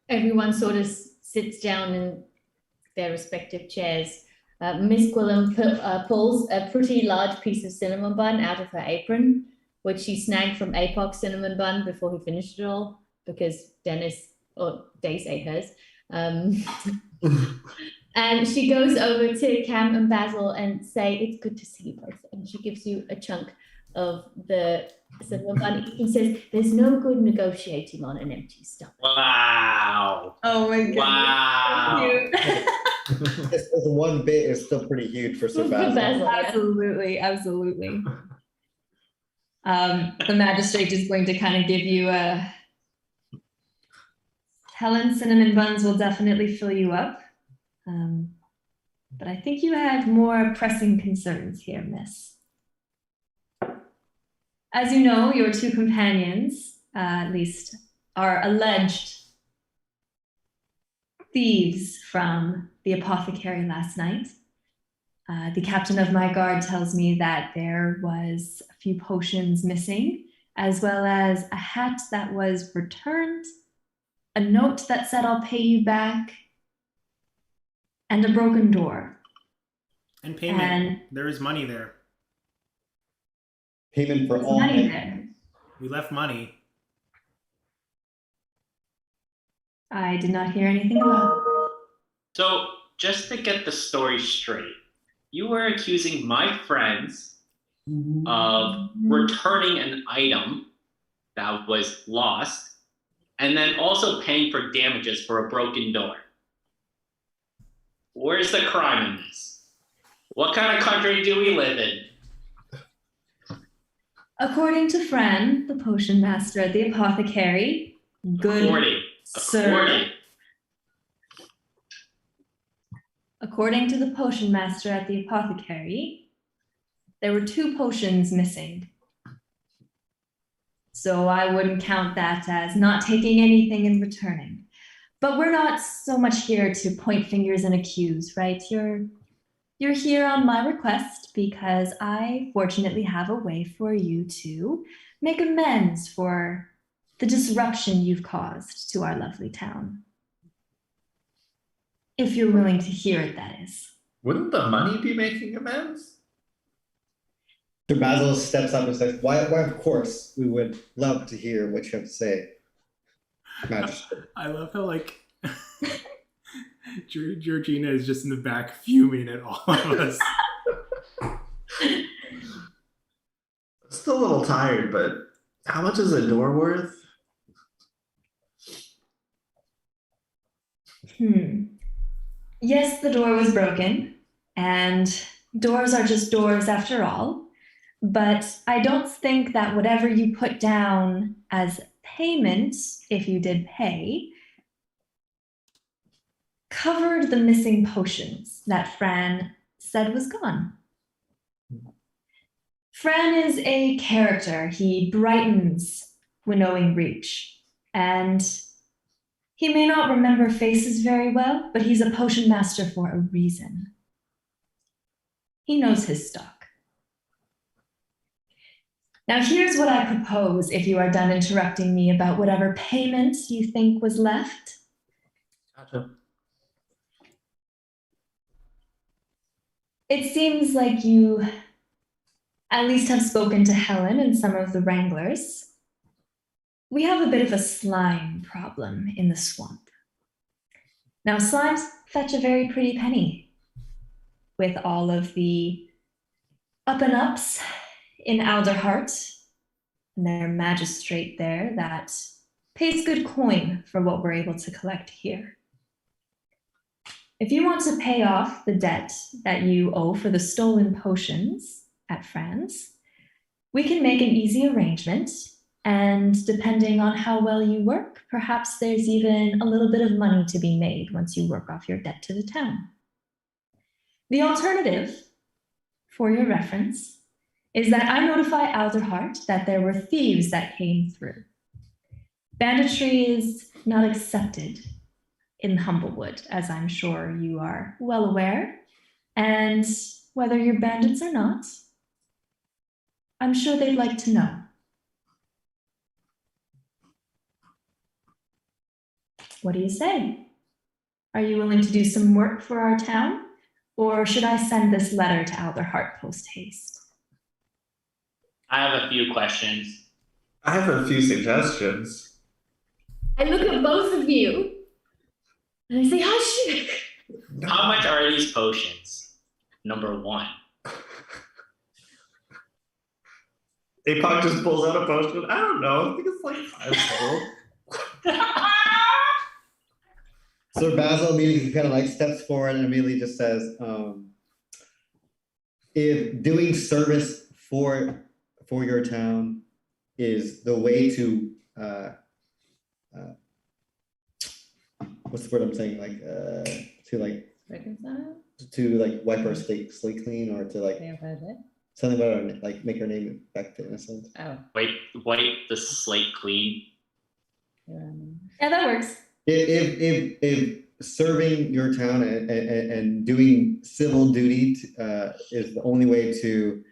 [SPEAKER 6] everyone sort of sits down in their respective chairs, Miss Quillam pulls a pretty large piece of cinnamon bun out of her apron, which she snagged from Apoc's cinnamon bun before he finished it all, because Dace ate hers. And she goes over to Cam and Basil and say, "It's good to see you both." And she gives you a chunk of the cinnamon bun and says, "There's no good negotiating on an empty stomach."
[SPEAKER 2] Wow.
[SPEAKER 1] Oh my goodness.
[SPEAKER 2] Wow.
[SPEAKER 4] This one bit is still pretty huge for Sir
[SPEAKER 6] For
[SPEAKER 4] Basil.
[SPEAKER 6] Basil, yeah.
[SPEAKER 1] Absolutely, absolutely. The magistrate is going to kind of give you a Helen, cinnamon buns will definitely fill you up. But I think you have more pressing concerns here, miss. As you know, your two companions, at least, are alleged thieves from the apothecary last night. The captain of my guard tells me that there was a few potions missing, as well as a hat that was returned, a note that said I'll pay you back, and a broken door.
[SPEAKER 5] And payment.
[SPEAKER 1] And
[SPEAKER 5] there is money there.
[SPEAKER 4] Payment for
[SPEAKER 1] there's
[SPEAKER 4] all.
[SPEAKER 1] money there.
[SPEAKER 5] We left money.
[SPEAKER 1] I did not hear anything about it.
[SPEAKER 2] So, just to get the story straight, you were accusing my friends of returning an item that was lost and then also paying for damages for a broken door. Where's the crime in this? What kind of country do we live in?
[SPEAKER 1] According to Fran, the potion master at the apothecary, good sir. According to the potion master at the apothecary, there were 2 potions missing. So I wouldn't count that as not taking anything and returning. But we're not so much here to point fingers and accuse, right? You're You're here on my request because I fortunately have a way for you to make amends for the disruption you've caused to our lovely town. If you're willing to hear it, that is.
[SPEAKER 3] Wouldn't the money be making amends?
[SPEAKER 4] Sir Basil steps up and says, why, of course, we would love to hear what you have to say, Magistrate.
[SPEAKER 5] I love how like Georgina is just in the back fuming at all of us.
[SPEAKER 3] Still a little tired, but how much is a door worth?
[SPEAKER 1] Yes, the door was broken, and doors are just doors after all. But I don't think that whatever you put down as payment, if you did pay, covered the missing potions that Fran said was gone. Fran is a character. He brightens winnowing reach, and he may not remember faces very well, but he's a potion master for a reason. He knows his stock. Now, here's what I propose if you are done interrupting me about whatever payment you think was left.
[SPEAKER 3] Gotcha.
[SPEAKER 1] It seems like you at least have spoken to Helen and some of the Wranglers. We have a bit of a slime problem in the swamp. Now, slimes fetch a very pretty penny with all of the up and ups in Alderheart and their magistrate there that pays good coin for what we're able to collect here. If you want to pay off the debt that you owe for the stolen potions at Fran's, we can make an easy arrangement, and depending on how well you work, perhaps there's even a little bit of money to be made once you work off your debt to the town. The alternative, for your reference, is that I notify Alderheart that there were thieves that came through. Banditry is not accepted in Humblewood, as I'm sure you are well aware, and whether you're bandits or not, I'm sure they'd like to know. What do you say? Are you willing to do some work for our town, or should I send this letter to Alderheart post haste?
[SPEAKER 2] I have a few questions.
[SPEAKER 3] I have a few suggestions.
[SPEAKER 6] I look at both of you and I say, hush.
[SPEAKER 2] How much are these potions? Number one.
[SPEAKER 3] Apoc just pulls out a potion. I don't know. I think it's like 5 gold.
[SPEAKER 4] Sir Basil immediately kind of like steps forward and immediately just says, if doing service for your town is the way to what's the word I'm saying, like
[SPEAKER 6] Reconcile?
[SPEAKER 4] to like wipe our slate clean, or to like something about our, like make our name back to innocent.
[SPEAKER 6] Oh.
[SPEAKER 2] Wipe the slate clean.
[SPEAKER 1] Yeah, that works.
[SPEAKER 4] If serving your town and doing civil duty is the only way to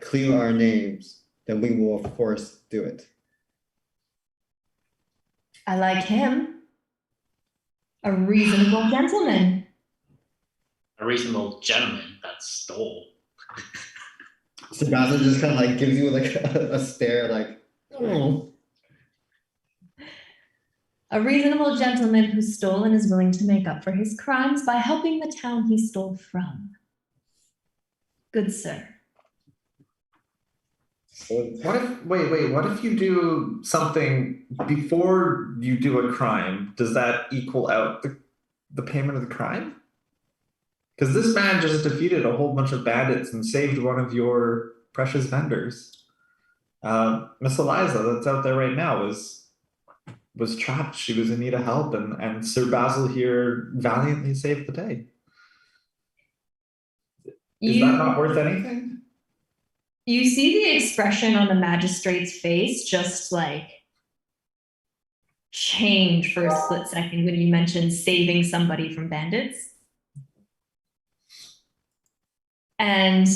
[SPEAKER 4] clear our names, then we will of course do it.
[SPEAKER 1] I like him. A reasonable gentleman.
[SPEAKER 2] A reasonable gentleman that stole.
[SPEAKER 4] So Basil just kind of like gives you like a stare, like, oh.
[SPEAKER 1] A reasonable gentleman who's stolen is willing to make up for his crimes by helping the town he stole from. Good sir.
[SPEAKER 3] What if you do something before you do a crime? Does that equal out the payment of the crime? Because this man just defeated a whole bunch of bandits and saved one of your precious vendors. Miss Eliza, that's out there right now, was trapped. She was in need of help, and Sir Basil here valiantly saved the day. Is that not worth anything?
[SPEAKER 1] You see the expression on the magistrate's face just like change for a split second when you mention saving somebody from bandits. And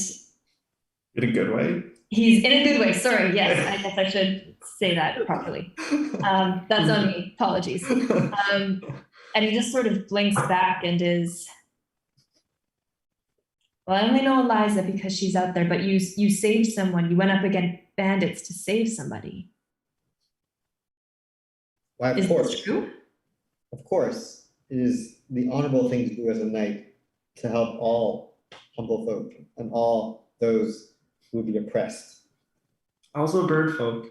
[SPEAKER 3] In a good way.
[SPEAKER 1] he's in a good way. Sorry, yes, I guess I should say that properly. That's on me. Apologies. And he just sort of blinks back and is, well, I only know Eliza because she's out there, but you saved someone. You went up against bandits to save somebody.
[SPEAKER 4] Why, of
[SPEAKER 1] Is
[SPEAKER 4] course.
[SPEAKER 1] this true?
[SPEAKER 4] Of course. It is the honorable thing to do as a knight to help all humble folk and all those who would be oppressed.
[SPEAKER 3] Also bird folk.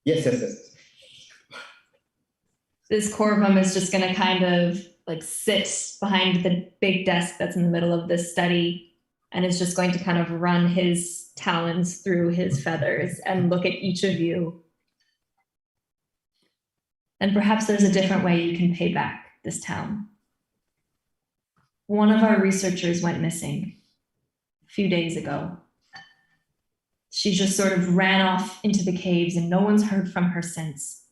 [SPEAKER 4] Yes, yes, yes.
[SPEAKER 1] This Corvum is just going to kind of like sit behind the big desk that's in the middle of this study and is just going to kind of run his talons through his feathers and look at each of you. And perhaps there's a different way you can pay back this town. One of our researchers went missing a few days ago. She just sort of ran off into the caves and no one's heard from her since.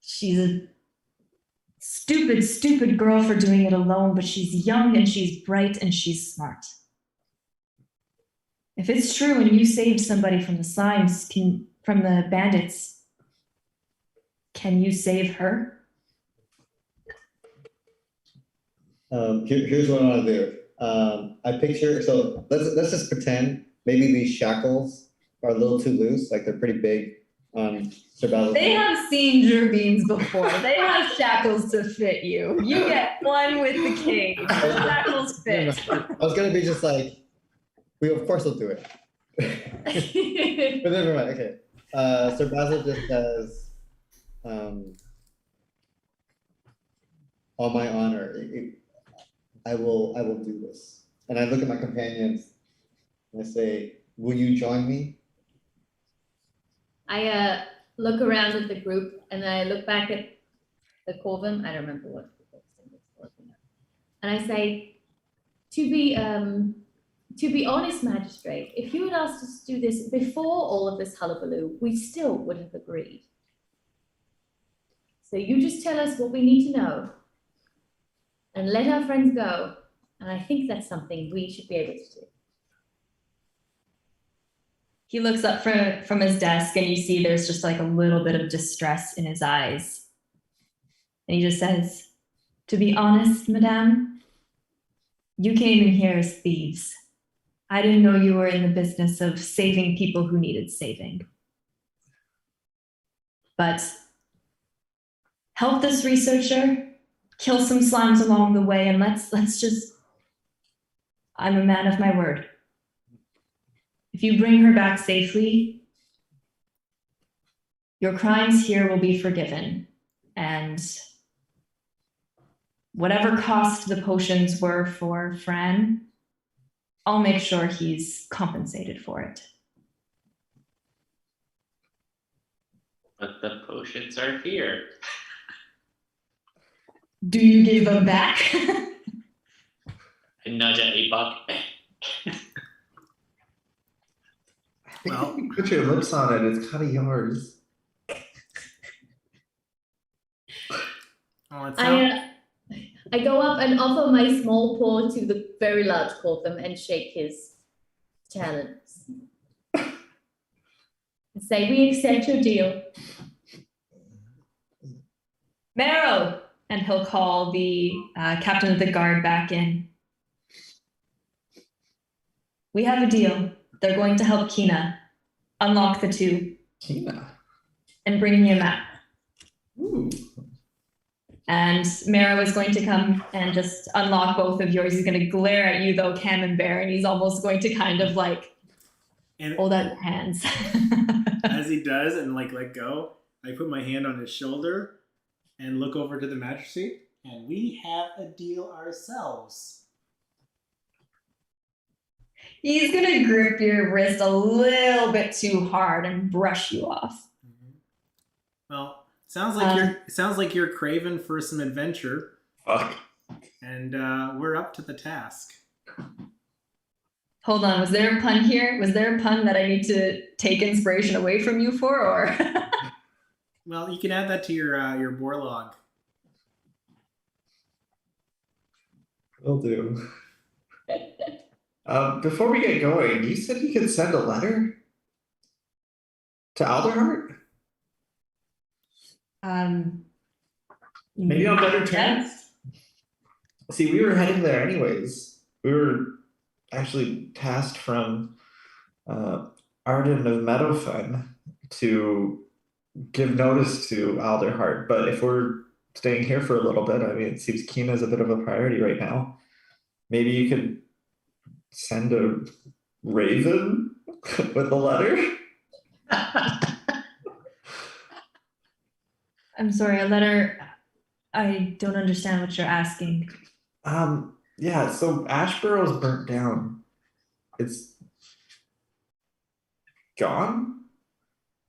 [SPEAKER 1] She's a stupid, stupid girl for doing it alone, but she's young and she's bright and she's smart. If it's true and you saved somebody from the slimes, from the bandits, can you save her?
[SPEAKER 4] Here's what I want to do. I picture, so let's just pretend maybe these shackles are a little too loose, like they're pretty big on Sir Basil's.
[SPEAKER 1] They have seen Gerbeans before. They have shackles to fit you. You get one with the cage. The shackles fit.
[SPEAKER 4] I was gonna be just like, we of course will do it. But never mind. Okay. Sir Basil just says, on my honor, I will do this. And I look at my companions and I say, will you join me?
[SPEAKER 6] I look around at the group and then I look back at the Corvum. I don't remember what the thing was. And I say, to be honest, magistrate, if you had asked us to do this before all of this hullabaloo, we still would have agreed. So you just tell us what we need to know and let our friends go. And I think that's something we should be able to do.
[SPEAKER 1] He looks up from his desk and you see there's just like a little bit of distress in his eyes. And he just says, to be honest, madame, you came in here as thieves. I didn't know you were in the business of saving people who needed saving. But help this researcher, kill some slimes along the way, and let's just, I'm a man of my word. If you bring her back safely, your crimes here will be forgiven. And whatever cost the potions were for Fran, I'll make sure he's compensated for it.
[SPEAKER 2] But the potions are here.
[SPEAKER 1] Do you give them back?
[SPEAKER 2] I nudge at $8.
[SPEAKER 5] Well,
[SPEAKER 3] Put your lips on it, it's kind of yours.
[SPEAKER 5] oh, it sounds,
[SPEAKER 6] I go up and offer my small paw to the very large Corvum and shake his talons. And say, we accept your deal.
[SPEAKER 1] Marrow! And he'll call the captain of the guard back in. We have a deal. They're going to help Kina unlock the two
[SPEAKER 3] Kina.
[SPEAKER 1] and bring me a map.
[SPEAKER 3] Ooh.
[SPEAKER 1] And Marrow is going to come and just unlock both of yours. He's going to glare at you, though, Camembert, and he's almost going to kind of like
[SPEAKER 5] and
[SPEAKER 1] hold out your hands.
[SPEAKER 5] as he does and like let go, I put my hand on his shoulder and look over to the magistrate, and we have a deal ourselves.
[SPEAKER 1] He's going to grip your wrist a little bit too hard and brush you off.
[SPEAKER 5] Mm-hmm. Well, sounds like you're craving for some adventure,
[SPEAKER 3] Fuck.
[SPEAKER 5] and we're up to the task.
[SPEAKER 1] Hold on, was there a pun here? Was there a pun that I need to take inspiration away from you for, or?
[SPEAKER 5] Well, you can add that to your Borlog.
[SPEAKER 3] Will do. Before we get going, you said you could send a letter to Alderheart? Maybe on better terms?
[SPEAKER 1] Yes.
[SPEAKER 3] See, we were heading there anyways. We were actually tasked from Arden of Meadowfen to give notice to Alderheart. But if we're staying here for a little bit, I mean, it seems Keena's a bit of a priority right now. Maybe you could send a raven with a letter?
[SPEAKER 1] I'm sorry, a letter. I don't understand what you're asking.
[SPEAKER 3] Yeah, so Ashborough's burnt down. It's gone?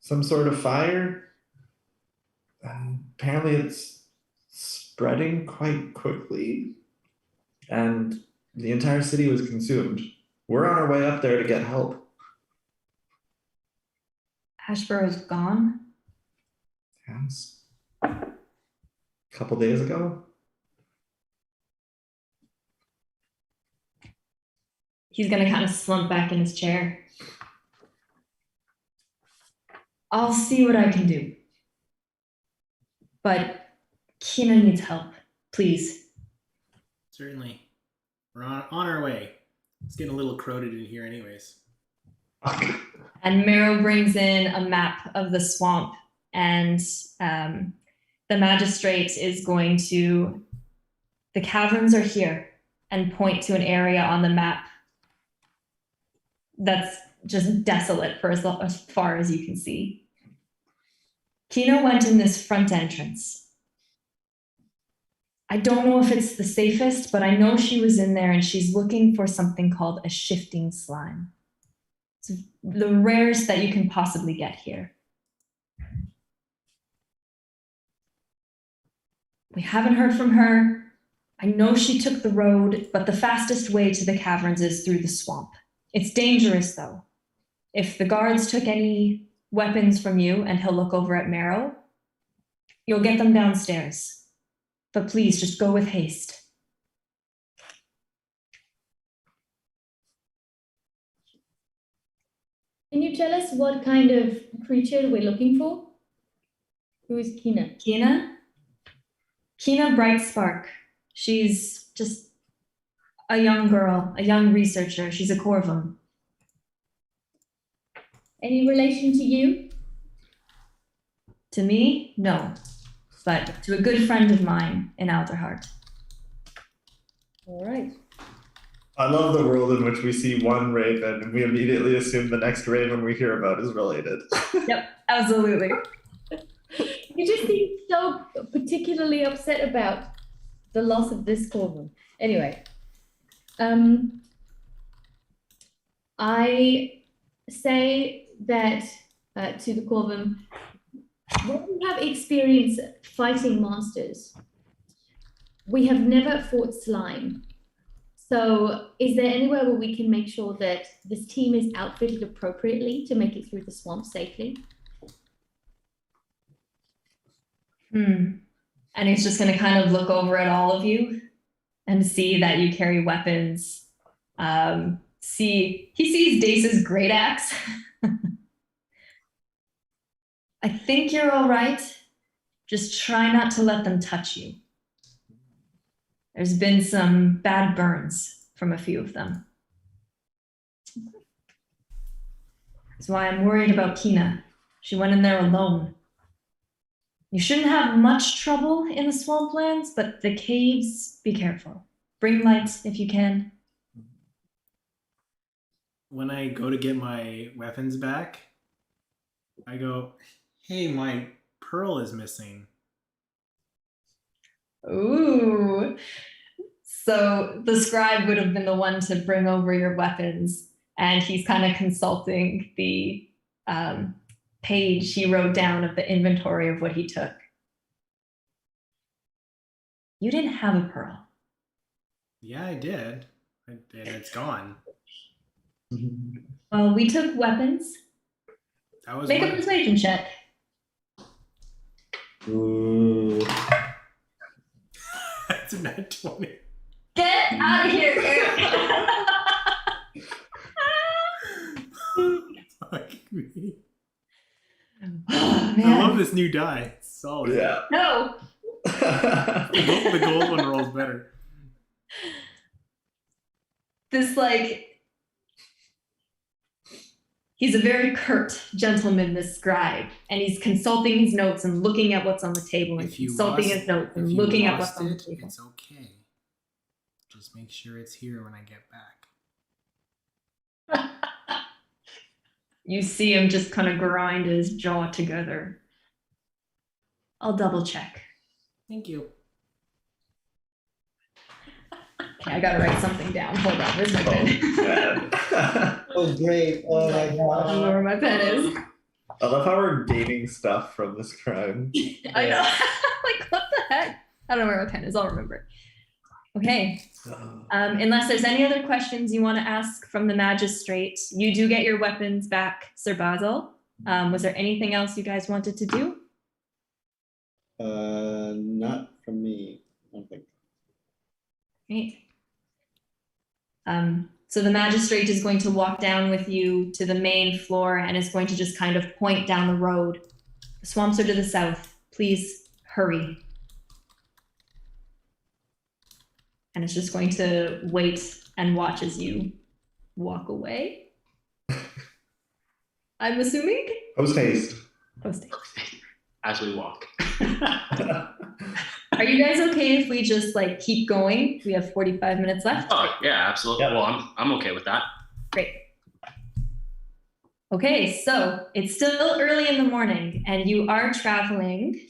[SPEAKER 3] Some sort of fire? Apparently it's spreading quite quickly. And the entire city was consumed. We're on our way up there to get help.
[SPEAKER 1] Ashborough's gone.
[SPEAKER 3] Yes. A couple days ago.
[SPEAKER 1] He's gonna kind of slump back in his chair. I'll see what I can do. But Keena needs help. Please.
[SPEAKER 5] Certainly. We're on our way. It's getting a little crowded in here anyways.
[SPEAKER 1] And Meryl brings in a map of the swamp, and the magistrate is going to, the caverns are here, and point to an area on the map that's just desolate for as far as you can see. Keena went in this front entrance. I don't know if it's the safest, but I know she was in there and she's looking for something called a shifting slime. It's the rarest that you can possibly get here. We haven't heard from her. I know she took the road, but the fastest way to the caverns is through the swamp. It's dangerous though. If the guards took any weapons from you, and he'll look over at Meryl, you'll get them downstairs. But please, just go with haste.
[SPEAKER 6] Can you tell us what kind of creature we're looking for? Who is Keena?
[SPEAKER 1] Keena Brightspark. She's just a young girl, a young researcher. She's a Corvum.
[SPEAKER 6] Any relation to you?
[SPEAKER 1] To me, no. But to a good friend of mine in Alderheart.
[SPEAKER 6] All right.
[SPEAKER 3] I love the world in which we see one raven and we immediately assume the next raven we hear about is related.
[SPEAKER 1] Yep, absolutely.
[SPEAKER 6] You just seem so particularly upset about the loss of this Corvum. Anyway, I say that to the Corvum, when we have experience fighting monsters, we have never fought slime. So is there anywhere where we can make sure that this team is outfitted appropriately to make it through the swamp safely?
[SPEAKER 1] And he's just going to kind of look over at all of you and see that you carry weapons. He sees Dace's great axe. I think you're all right. Just try not to let them touch you. There's been some bad burns from a few of them. That's why I'm worried about Keena. She went in there alone. You shouldn't have much trouble in the swamplands, but the caves, be careful. Bring light if you can.
[SPEAKER 5] When I go to get my weapons back, I go, hey, my pearl is missing.
[SPEAKER 1] Ooh. So the scribe would have been the one to bring over your weapons, and he's kind of consulting the page he wrote down of the inventory of what he took. You didn't have a pearl.
[SPEAKER 5] Yeah, I did. And it's gone.
[SPEAKER 1] Well, we took weapons.
[SPEAKER 5] That was
[SPEAKER 1] Make a
[SPEAKER 5] one.
[SPEAKER 1] persuasion check.
[SPEAKER 3] Ooh.
[SPEAKER 5] That's a nat 20.
[SPEAKER 1] Get out of here, Eric.
[SPEAKER 5] Fuck me.
[SPEAKER 1] Oh,
[SPEAKER 5] I love
[SPEAKER 1] man.
[SPEAKER 5] this new die. It's solid.
[SPEAKER 3] Yeah.
[SPEAKER 1] No.
[SPEAKER 5] The gold one rolls better.
[SPEAKER 1] This, like, he's a very curt gentleman, this scribe, and he's consulting his notes and looking at what's on the table and
[SPEAKER 5] If you
[SPEAKER 1] consulting
[SPEAKER 5] lost-
[SPEAKER 1] his notes
[SPEAKER 5] if
[SPEAKER 1] and
[SPEAKER 5] you
[SPEAKER 1] looking at
[SPEAKER 5] lost
[SPEAKER 1] what's on the
[SPEAKER 5] it,
[SPEAKER 1] table.
[SPEAKER 5] it's okay. Just make sure it's here when I get back.
[SPEAKER 1] You see him just kind of grind his jaw together. I'll double check.
[SPEAKER 5] Thank you.
[SPEAKER 1] Okay, I gotta write something down. Hold on, where's my pen?
[SPEAKER 4] Oh, great. Oh my
[SPEAKER 1] I don't know
[SPEAKER 4] gosh.
[SPEAKER 1] where my pen is.
[SPEAKER 3] I love how we're dating stuff from this crime.
[SPEAKER 1] I know. Like, what the heck? I don't know where my pen is. I'll remember. Okay. Unless there's any other questions you want to ask from the magistrate, you do get your weapons back, Sir Basil. Was there anything else you guys wanted to do?
[SPEAKER 4] Not from me, I don't think.
[SPEAKER 1] Right. So the magistrate is going to walk down with you to the main floor and is going to just kind of point down the road. The swamps are to the south. Please hurry. And it's just going to wait and watch as you walk away. I'm assuming?
[SPEAKER 3] Post haste.
[SPEAKER 1] Post
[SPEAKER 2] As we walk.
[SPEAKER 1] Are you guys okay if we just like keep going? We have 45 minutes left.
[SPEAKER 2] Oh yeah, absolutely.
[SPEAKER 3] Yeah.
[SPEAKER 2] Well, I'm okay with that.
[SPEAKER 1] Great. Okay, so it's still early in the morning and you are traveling.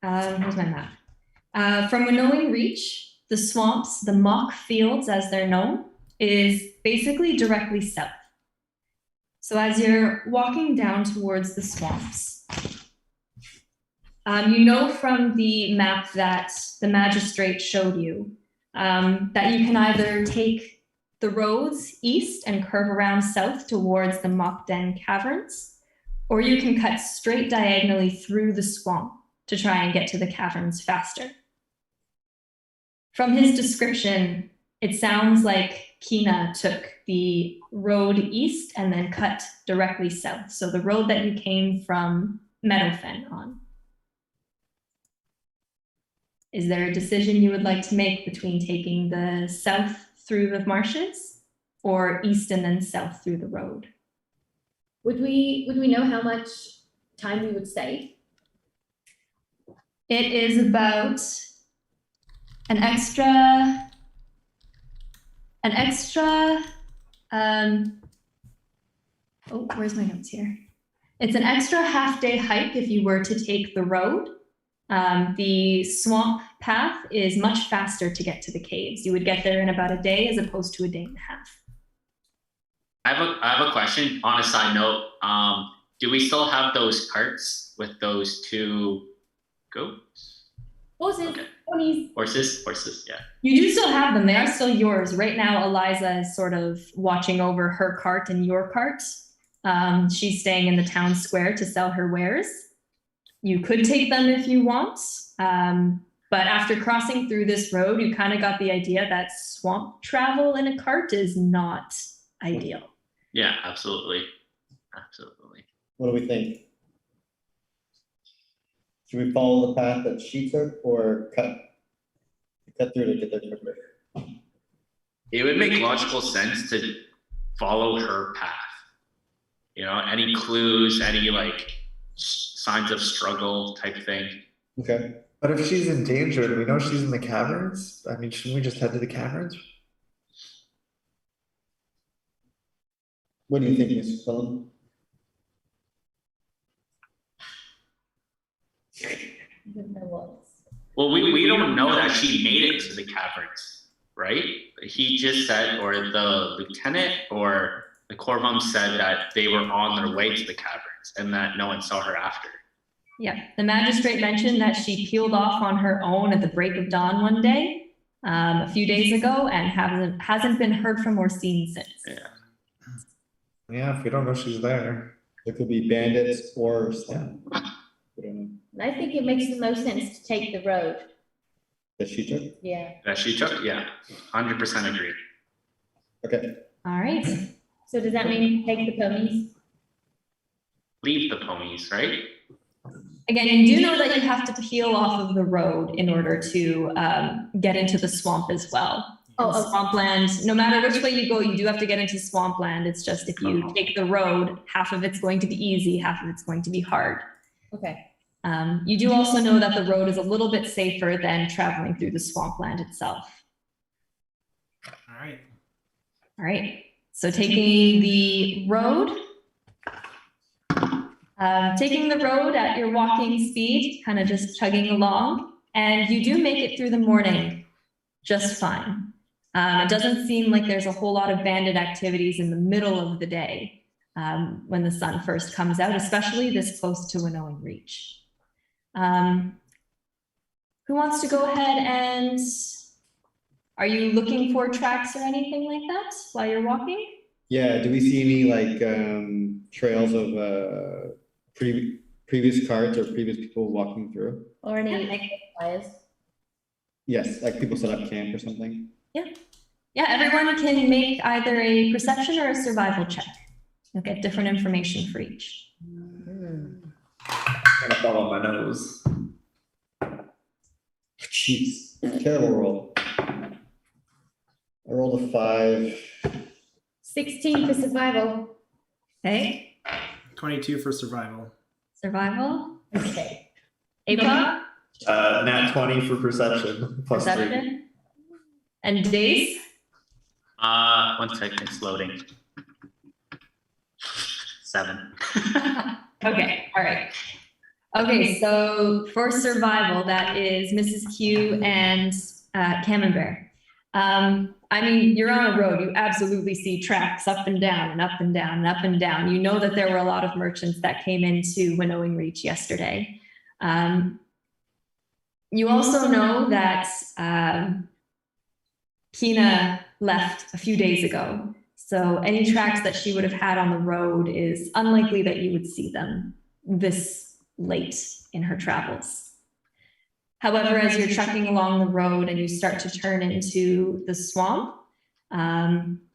[SPEAKER 1] Here's my map. From Winnowing Reach, the swamps, the mock fields as they're known, is basically directly south. So as you're walking down towards the swamps, you know from the map that the magistrate showed you that you can either take the roads east and curve around south towards the Mock Den Caverns, or you can cut straight diagonally through the swamp to try and get to the caverns faster. From his description, it sounds like Kina took the road east and then cut directly south. So the road that you came from Meadowfen on. Is there a decision you would like to make between taking the south through the marshes or east and then south through the road?
[SPEAKER 6] Would we know how much time we would save?
[SPEAKER 1] It is about an extra, oh, where's my notes here? It's an extra half-day hike if you were to take the road. The swamp path is much faster to get to the caves. You would get there in about a day as opposed to a day and a half.
[SPEAKER 2] I have a question on a side note. Do we still have those carts with those two goats?
[SPEAKER 6] Horses,
[SPEAKER 2] Okay.
[SPEAKER 6] ponies.
[SPEAKER 2] Horses, yeah.
[SPEAKER 1] You do still have them. They are still yours. Right now, Eliza is sort of watching over her cart and your cart. She's staying in the town square to sell her wares. You could take them if you want. But after crossing through this road, you kind of got the idea that swamp travel in a cart is not ideal.
[SPEAKER 2] Yeah, absolutely. Absolutely.
[SPEAKER 4] What do we think? Should we follow the path that she took or cut through to get there quicker?
[SPEAKER 2] It would make logical sense to follow her path. You know, any clues, any like signs of struggle type thing.
[SPEAKER 4] Okay.
[SPEAKER 3] But if she's in danger, do we know she's in the caverns? I mean, shouldn't we just head to the caverns?
[SPEAKER 4] What do you think, Mr. Cullen?
[SPEAKER 6] I don't know what.
[SPEAKER 2] Well, we don't know that she made it to the caverns, right? He just said, or the lieutenant or the Corvum said that they were on their way to the caverns and that no one saw her after.
[SPEAKER 1] Yeah, the magistrate mentioned that she peeled off on her own at the break of dawn one day, a few days ago, and hasn't been heard from or seen since.
[SPEAKER 2] Yeah.
[SPEAKER 3] Yeah, if we don't know she's there.
[SPEAKER 4] There could be bandits or stuff. We don't know.
[SPEAKER 6] And I think it makes the most sense to take the road.
[SPEAKER 4] that she took?
[SPEAKER 6] Yeah.
[SPEAKER 2] That she took? Yeah. 100% agree.
[SPEAKER 4] Okay.
[SPEAKER 1] All right.
[SPEAKER 6] So does that mean take the ponies?
[SPEAKER 2] Leave the ponies, right?
[SPEAKER 1] Again, you do know that you have to peel off of the road in order to get into the swamp as well.
[SPEAKER 6] Oh,
[SPEAKER 1] And
[SPEAKER 6] okay.
[SPEAKER 1] swampland, no matter which way you go, you do have to get into swampland. It's just if you take the road, half of it's going to be easy, half of it's going to be hard.
[SPEAKER 6] Okay.
[SPEAKER 1] You do also know that the road is a little bit safer than traveling through the swampland itself.
[SPEAKER 5] All right.
[SPEAKER 1] All right. So taking the road at your walking speed, kind of just chugging along, and you do make it through the morning just fine. It doesn't seem like there's a whole lot of bandit activities in the middle of the day when the sun first comes out, especially this close to Winnowing Reach. Who wants to go ahead and, are you looking for tracks or anything like that while you're walking?
[SPEAKER 4] Yeah, do we see any like trails of previous carts or previous people walking through?
[SPEAKER 6] Or any fires?
[SPEAKER 4] Yes, like people set up camp or something.
[SPEAKER 1] Yeah, everyone can make either a perception or a survival check. You'll get different information for each.
[SPEAKER 3] Kind of follow my nose.
[SPEAKER 4] Jeez, terrible roll. I rolled a 5.
[SPEAKER 6] 16 for survival.
[SPEAKER 1] Okay,
[SPEAKER 5] 22 for survival.
[SPEAKER 1] Survival.
[SPEAKER 6] Okay.
[SPEAKER 1] APOC,
[SPEAKER 3] Nat 20 for perception. +3.
[SPEAKER 1] perception. And Days.
[SPEAKER 2] 1 second, it's loading. 7.
[SPEAKER 1] Okay, all right. Okay, so for survival, that is Mrs. Q and Camembert. I mean, you're on a road. You absolutely see tracks up and down and up and down and up and down. You know that there were a lot of merchants that came into Winnowing Reach yesterday. You also know that Kina left a few days ago. So any tracks that she would have had on the road is unlikely that you would see them this late in her travels. However, as you're trekking along the road and you start to turn into the swamp,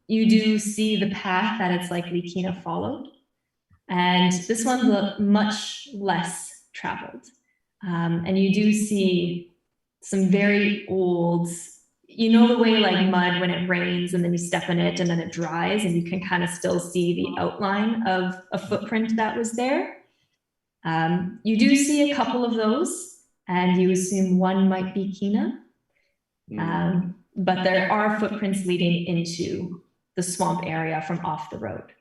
[SPEAKER 1] you do see the path that it's likely Kina followed. And this one's much less traveled. And you do see some very old, you know the way like mud when it rains and then you step in it and then it dries and you can kind of still see the outline of a footprint that was there. You do see a couple of those and you assume one might be Kina. But there are footprints leading into the swamp area from off the road.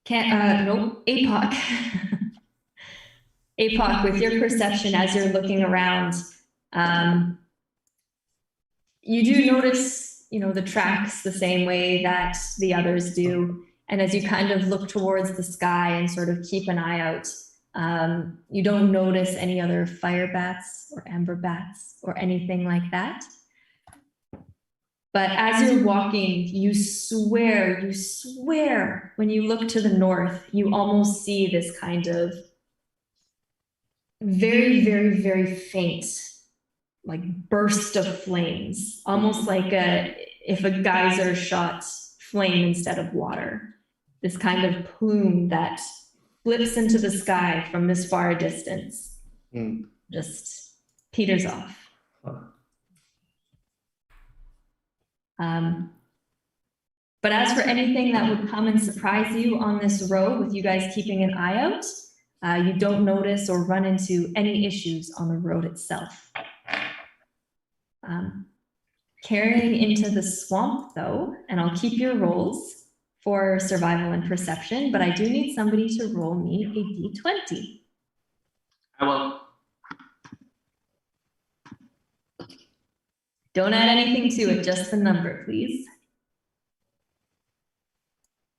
[SPEAKER 1] Nope, APOC. APOC, with your perception as you're looking around, you do notice, you know, the tracks the same way that the others do. And as you kind of look towards the sky and sort of keep an eye out, you don't notice any other fire bats or amber bats or anything like that. But as you're walking, you swear, when you look to the north, you almost see this kind of very, very, very faint, like burst of flames, almost like if a geyser shot flame instead of water. This kind of plume that flips into the sky from this far distance, just peters off. But as for anything that would come and surprise you on this road, with you guys keeping an eye out, you don't notice or run into any issues on the road itself. Carrying into the swamp though, and I'll keep your rolls for survival and perception, but I do need somebody to roll me a d20.
[SPEAKER 2] I will.
[SPEAKER 1] Don't add anything to it, just the number, please.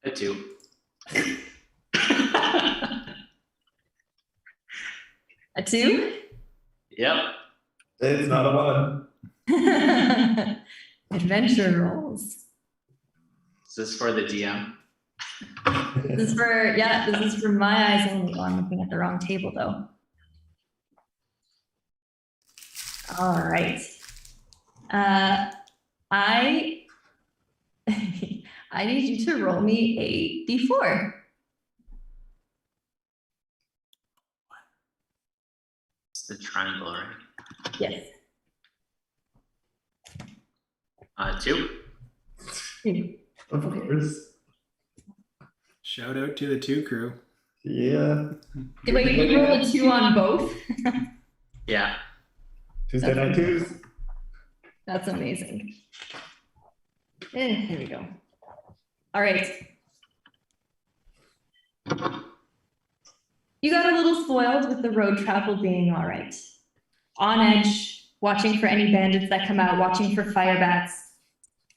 [SPEAKER 2] A 2.
[SPEAKER 1] A 2?
[SPEAKER 2] Yep.
[SPEAKER 3] It's not a 1.
[SPEAKER 1] Adventure rolls.
[SPEAKER 2] Is this for the DM?
[SPEAKER 1] This is for my eyes only. Oh, I'm looking at the wrong table though. All right. I I need you to roll me a d4.
[SPEAKER 2] It's the triangle, right?
[SPEAKER 1] Yes.
[SPEAKER 2] 2.
[SPEAKER 3] Of course.
[SPEAKER 5] Shout out to the 2 crew.
[SPEAKER 3] Yeah.
[SPEAKER 1] Wait, you rolled a 2 on both?
[SPEAKER 2] Yeah.
[SPEAKER 3] Tuesday night twos.
[SPEAKER 1] That's amazing. Here we go. All right. You got a little spoiled with the road travel being all right. On edge, watching for any bandits that come out, watching for fire bats.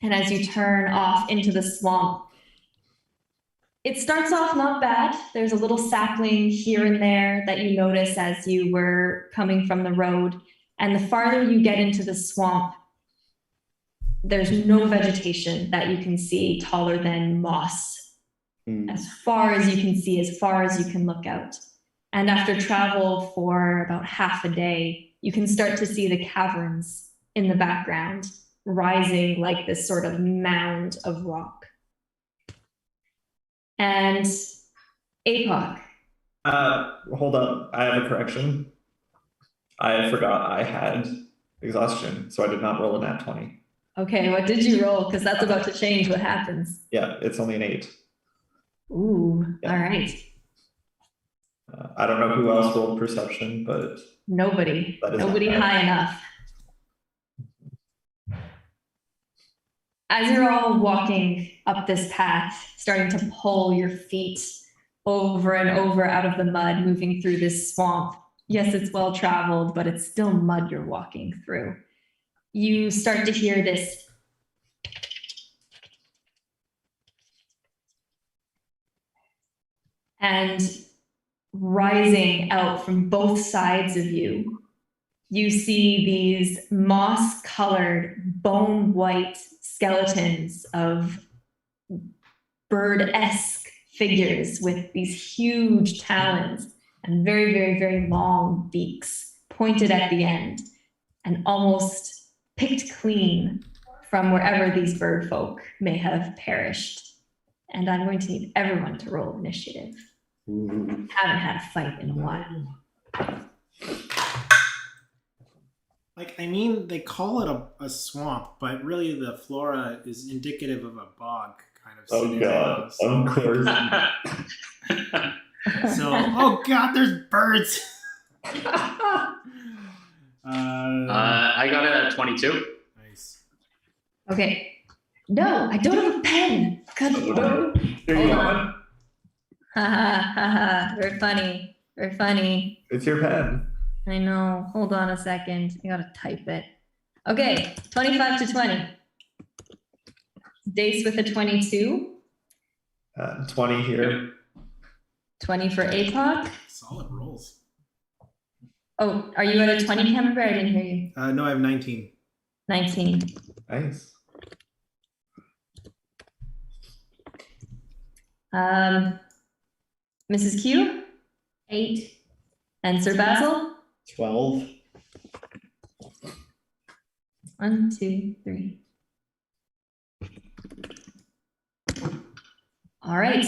[SPEAKER 1] And as you turn off into the swamp, it starts off not bad. There's a little sapling here and there that you notice as you were coming from the road. And the farther you get into the swamp, there's no vegetation that you can see taller than moss. As far as you can see, as far as you can look out. And after travel for about half a day, you can start to see the caverns in the background rising like this sort of mound of rock. And APOC.
[SPEAKER 3] Hold up. I have a correction. I forgot I had exhaustion, so I did not roll a nat 20.
[SPEAKER 1] Okay, what did you roll? Because that's about to change what happens.
[SPEAKER 3] Yeah, it's only an 8.
[SPEAKER 1] Ooh,
[SPEAKER 3] Yeah.
[SPEAKER 1] all right.
[SPEAKER 3] I don't know who else rolled perception, but
[SPEAKER 1] Nobody.
[SPEAKER 3] That is
[SPEAKER 1] Nobody
[SPEAKER 3] not bad.
[SPEAKER 1] high enough. As you're all walking up this path, starting to pull your feet over and over out of the mud, moving through this swamp. Yes, it's well traveled, but it's still mud you're walking through. You start to hear this and rising out from both sides of you, you see these moss-colored, bone-white skeletons of bird-esque figures with these huge talons and very, very, very long beaks pointed at the end and almost picked clean from wherever these bird folk may have perished. And I'm going to need everyone to roll initiative. Haven't had a fight in a while.
[SPEAKER 5] Like, I mean, they call it a swamp, but really the flora is indicative of a bog kind of
[SPEAKER 3] oh god, of course.
[SPEAKER 5] So, oh god, there's birds.
[SPEAKER 2] I got it at 22.
[SPEAKER 5] Nice.
[SPEAKER 1] Okay. No, I don't have a pen. God, no.
[SPEAKER 3] Here you go.
[SPEAKER 1] Ha ha ha. Very funny. Very funny.
[SPEAKER 3] It's your pen.
[SPEAKER 1] I know. Hold on a second. I gotta type it. Okay, 25 to 20. Dace with a 22.
[SPEAKER 3] 20 here.
[SPEAKER 1] 20 for APOC.
[SPEAKER 5] Solid rolls.
[SPEAKER 1] Oh, are you at a 20, Camembert? I didn't hear you.
[SPEAKER 5] No, I have 19.
[SPEAKER 1] 19.
[SPEAKER 3] Nice.
[SPEAKER 1] Mrs. Q? 8. And Sir Basil?
[SPEAKER 4] 12.
[SPEAKER 1] 1, 2, 3. All right.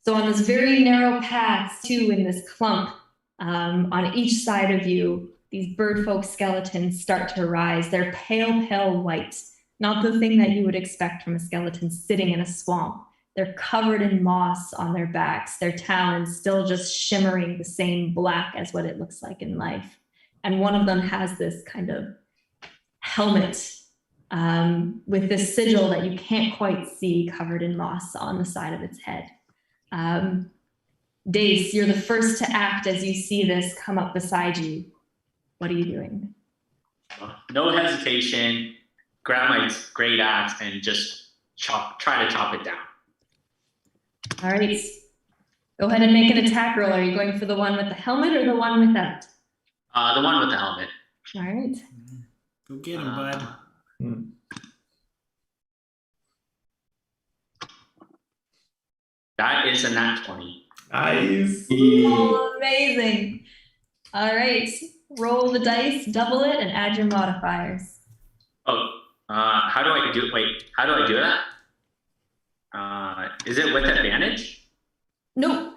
[SPEAKER 1] So on this very narrow path, too, in this clump, on each side of you, these bird folk skeletons start to rise. They're pale, pale white, not the thing that you would expect from a skeleton sitting in a swamp. They're covered in moss on their backs, their talons still just shimmering the same black as what it looks like in life. And one of them has this kind of helmet with this sigil that you can't quite see covered in moss on the side of its head. Dace, you're the first to act as you see this come up beside you. What are you doing?
[SPEAKER 2] No hesitation. Grab my great axe and just try to chop it down.
[SPEAKER 1] All right. Go ahead and make an attack roll. Are you going for the one with the helmet or the one without?
[SPEAKER 2] The one with the helmet.
[SPEAKER 1] All right.
[SPEAKER 5] Go get him, bud.
[SPEAKER 2] That is a nat 20.
[SPEAKER 3] Nice.
[SPEAKER 1] Oh, amazing. All right. roll the dice, double it, and add your modifiers.
[SPEAKER 2] Oh, how do I do? Wait, how do I do that? Is it with advantage?
[SPEAKER 1] Nope.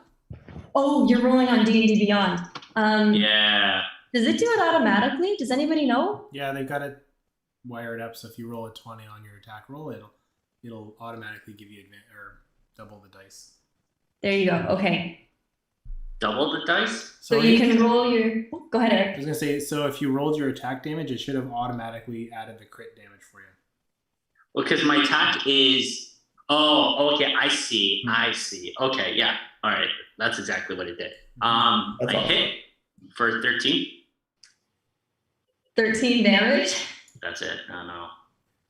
[SPEAKER 1] Oh, you're rolling on D&D Beyond.
[SPEAKER 2] Yeah.
[SPEAKER 1] Does it do it automatically? Does anybody know?
[SPEAKER 5] Yeah, they've got it wired up, so if you roll a 20 on your attack roll, it'll automatically give you or double the dice.
[SPEAKER 1] There you go. Okay.
[SPEAKER 2] Double the dice?
[SPEAKER 1] So you can roll your. Oh, go ahead,
[SPEAKER 5] I
[SPEAKER 1] Eric.
[SPEAKER 5] was gonna say, so if you rolled your attack damage, it should have automatically added the crit damage for you.
[SPEAKER 2] Well, because my attack is. Oh, okay. I see. Okay, yeah. All right. That's exactly what it did. I hit for 13.
[SPEAKER 1] 13 damage.
[SPEAKER 2] That's it. I know.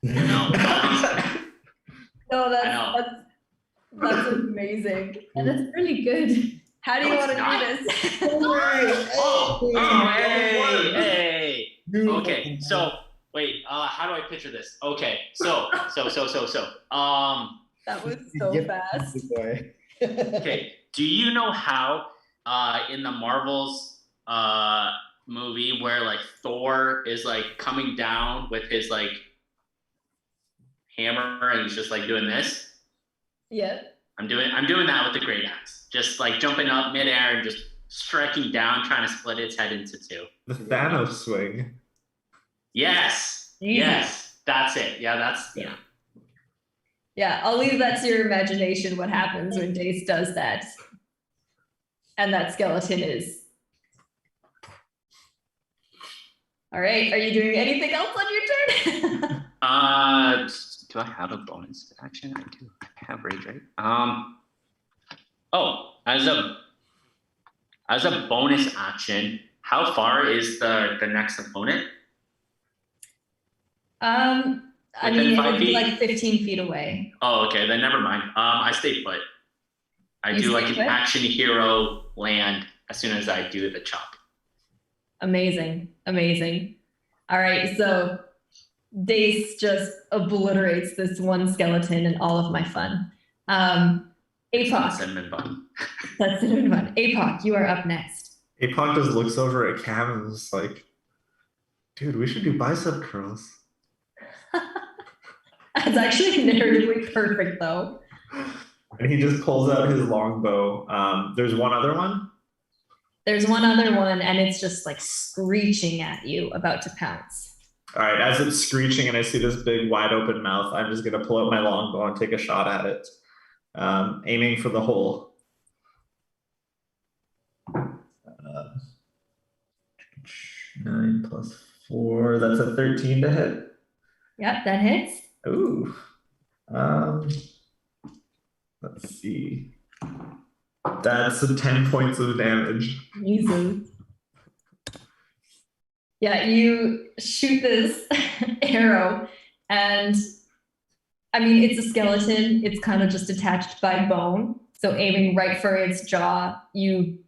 [SPEAKER 1] No,
[SPEAKER 2] I
[SPEAKER 1] that's amazing. And it's really good. How do you
[SPEAKER 2] No,
[SPEAKER 1] want to
[SPEAKER 2] it's not.
[SPEAKER 1] do this?
[SPEAKER 2] Hey. Okay, so wait, how do I picture this? Okay, so.
[SPEAKER 1] That was so fast.
[SPEAKER 2] Okay, do you know how in the Marvels movie where like Thor is like coming down with his like hammer and he's just like doing this?
[SPEAKER 1] Yeah.
[SPEAKER 2] I'm doing that with the great axe. Just like jumping up midair and just striking down, trying to split its head into two.
[SPEAKER 3] The Thanos swing.
[SPEAKER 2] Yes. Yes. That's it. Yeah, yeah.
[SPEAKER 1] Yeah, I'll leave that to your imagination what happens when Dace does that. And that skeleton is. All right, are you doing anything else on your turn?
[SPEAKER 2] Do I have a bonus action? I do. I have rage, right? Oh, as a bonus action, how far is the next opponent?
[SPEAKER 1] I mean, it would be like 15 feet away.
[SPEAKER 2] Oh, okay, then never mind. I stay put. I
[SPEAKER 1] You
[SPEAKER 2] do like
[SPEAKER 1] stay
[SPEAKER 2] an
[SPEAKER 1] put?
[SPEAKER 2] action hero land as soon as I do the chop.
[SPEAKER 1] Amazing. All right, so Dace just obliterates this one skeleton and all of my fun. APOC.
[SPEAKER 2] Cinnamon bun.
[SPEAKER 1] That's cinnamon bun. APOC, you are up next.
[SPEAKER 3] Apoc just looks over at Cam and is like, dude, we should do bicep curls.
[SPEAKER 1] That's actually narratively perfect, though.
[SPEAKER 3] And he just pulls out his longbow. There's one other one.
[SPEAKER 1] There's one other one, and it's just like screeching at you, about to pounce.
[SPEAKER 3] All right, as it's screeching and I see this big wide open mouth, I'm just gonna pull out my longbow and take a shot at it, aiming for the hole. 9 plus 4, that's a 13 to hit.
[SPEAKER 1] Yep, that hits.
[SPEAKER 3] Ooh. Let's see. That's 10 points of damage.
[SPEAKER 1] Jesus. Yeah, you shoot this arrow, and I mean, it's a skeleton. It's kind of just attached by bone. So aiming right for its jaw, you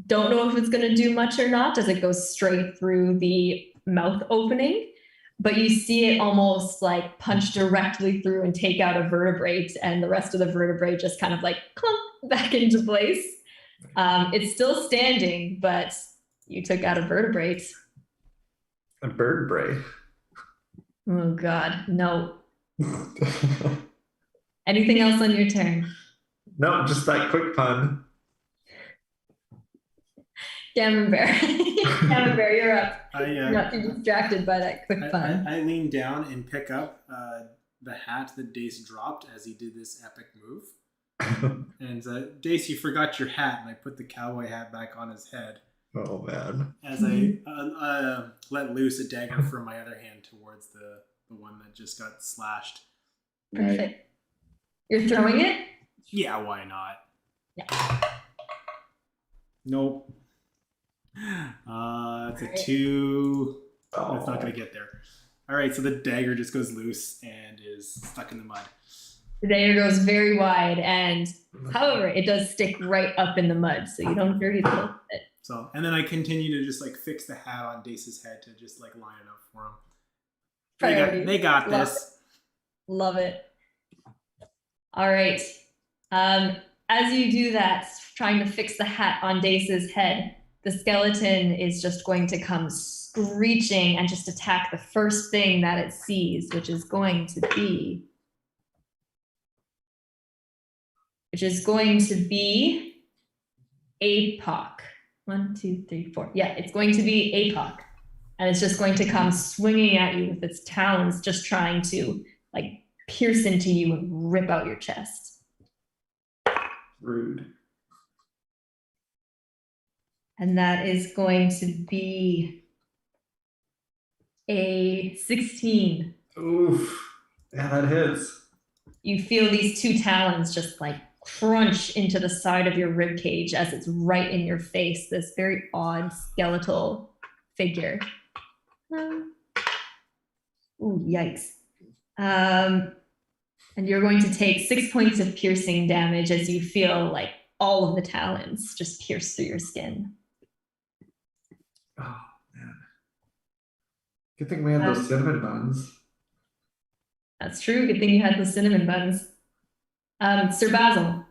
[SPEAKER 1] don't know if it's going to do much or not as it goes straight through the mouth opening. But you see it almost like punch directly through and take out a vertebrae, and the rest of the vertebrae just kind of like clunk back into place. It's still standing, but you took out a vertebrae.
[SPEAKER 3] A bird brain.
[SPEAKER 1] Oh God, no. Anything else on your turn?
[SPEAKER 3] No, just that quick pun.
[SPEAKER 1] Cameron Bear. Cameron Bear, you're up.
[SPEAKER 5] I
[SPEAKER 1] Not too distracted by that quick pun.
[SPEAKER 5] I lean down and pick up the hat that Dace dropped as he did this epic move. And Dace, you forgot your hat, and I put the cowboy hat back on his head.
[SPEAKER 3] Oh man.
[SPEAKER 5] As I let loose a dagger from my other hand towards the one that just got slashed.
[SPEAKER 1] Perfect. You're throwing it?
[SPEAKER 5] Yeah, why not?
[SPEAKER 1] Yeah.
[SPEAKER 5] Nope. It's a 2. Oh. It's not going to get there. All right, so the dagger just goes loose and is stuck in the mud.
[SPEAKER 1] The dagger goes very wide, and however, it does stick right up in the mud, so you don't dirty the look of it.
[SPEAKER 5] So, and then I continue to just like fix the hat on Dace's head to just like line it up for him. They got this.
[SPEAKER 1] Love it. All right. As you do that, trying to fix the hat on Dace's head, the skeleton is just going to come screeching and just attack the first thing that it sees, which is going to be APOC. 1, 2, 3, 4. Yeah, it's going to be APOC. And it's just going to come swinging at you with its talons, just trying to like pierce into you and rip out your chest.
[SPEAKER 3] Rude.
[SPEAKER 1] And that is going to be a 16.
[SPEAKER 3] Oof. Yeah, that hits.
[SPEAKER 1] You feel these two talons just like crunch into the side of your rib cage as it's right in your face, this very odd skeletal figure. Ooh, yikes. And you're going to take 6 points of piercing damage as you feel like all of the talons just pierce through your skin.
[SPEAKER 3] Oh, man. Good thing we had those cinnamon buns.
[SPEAKER 1] That's true. Good thing you had the cinnamon buns. Sir Basil.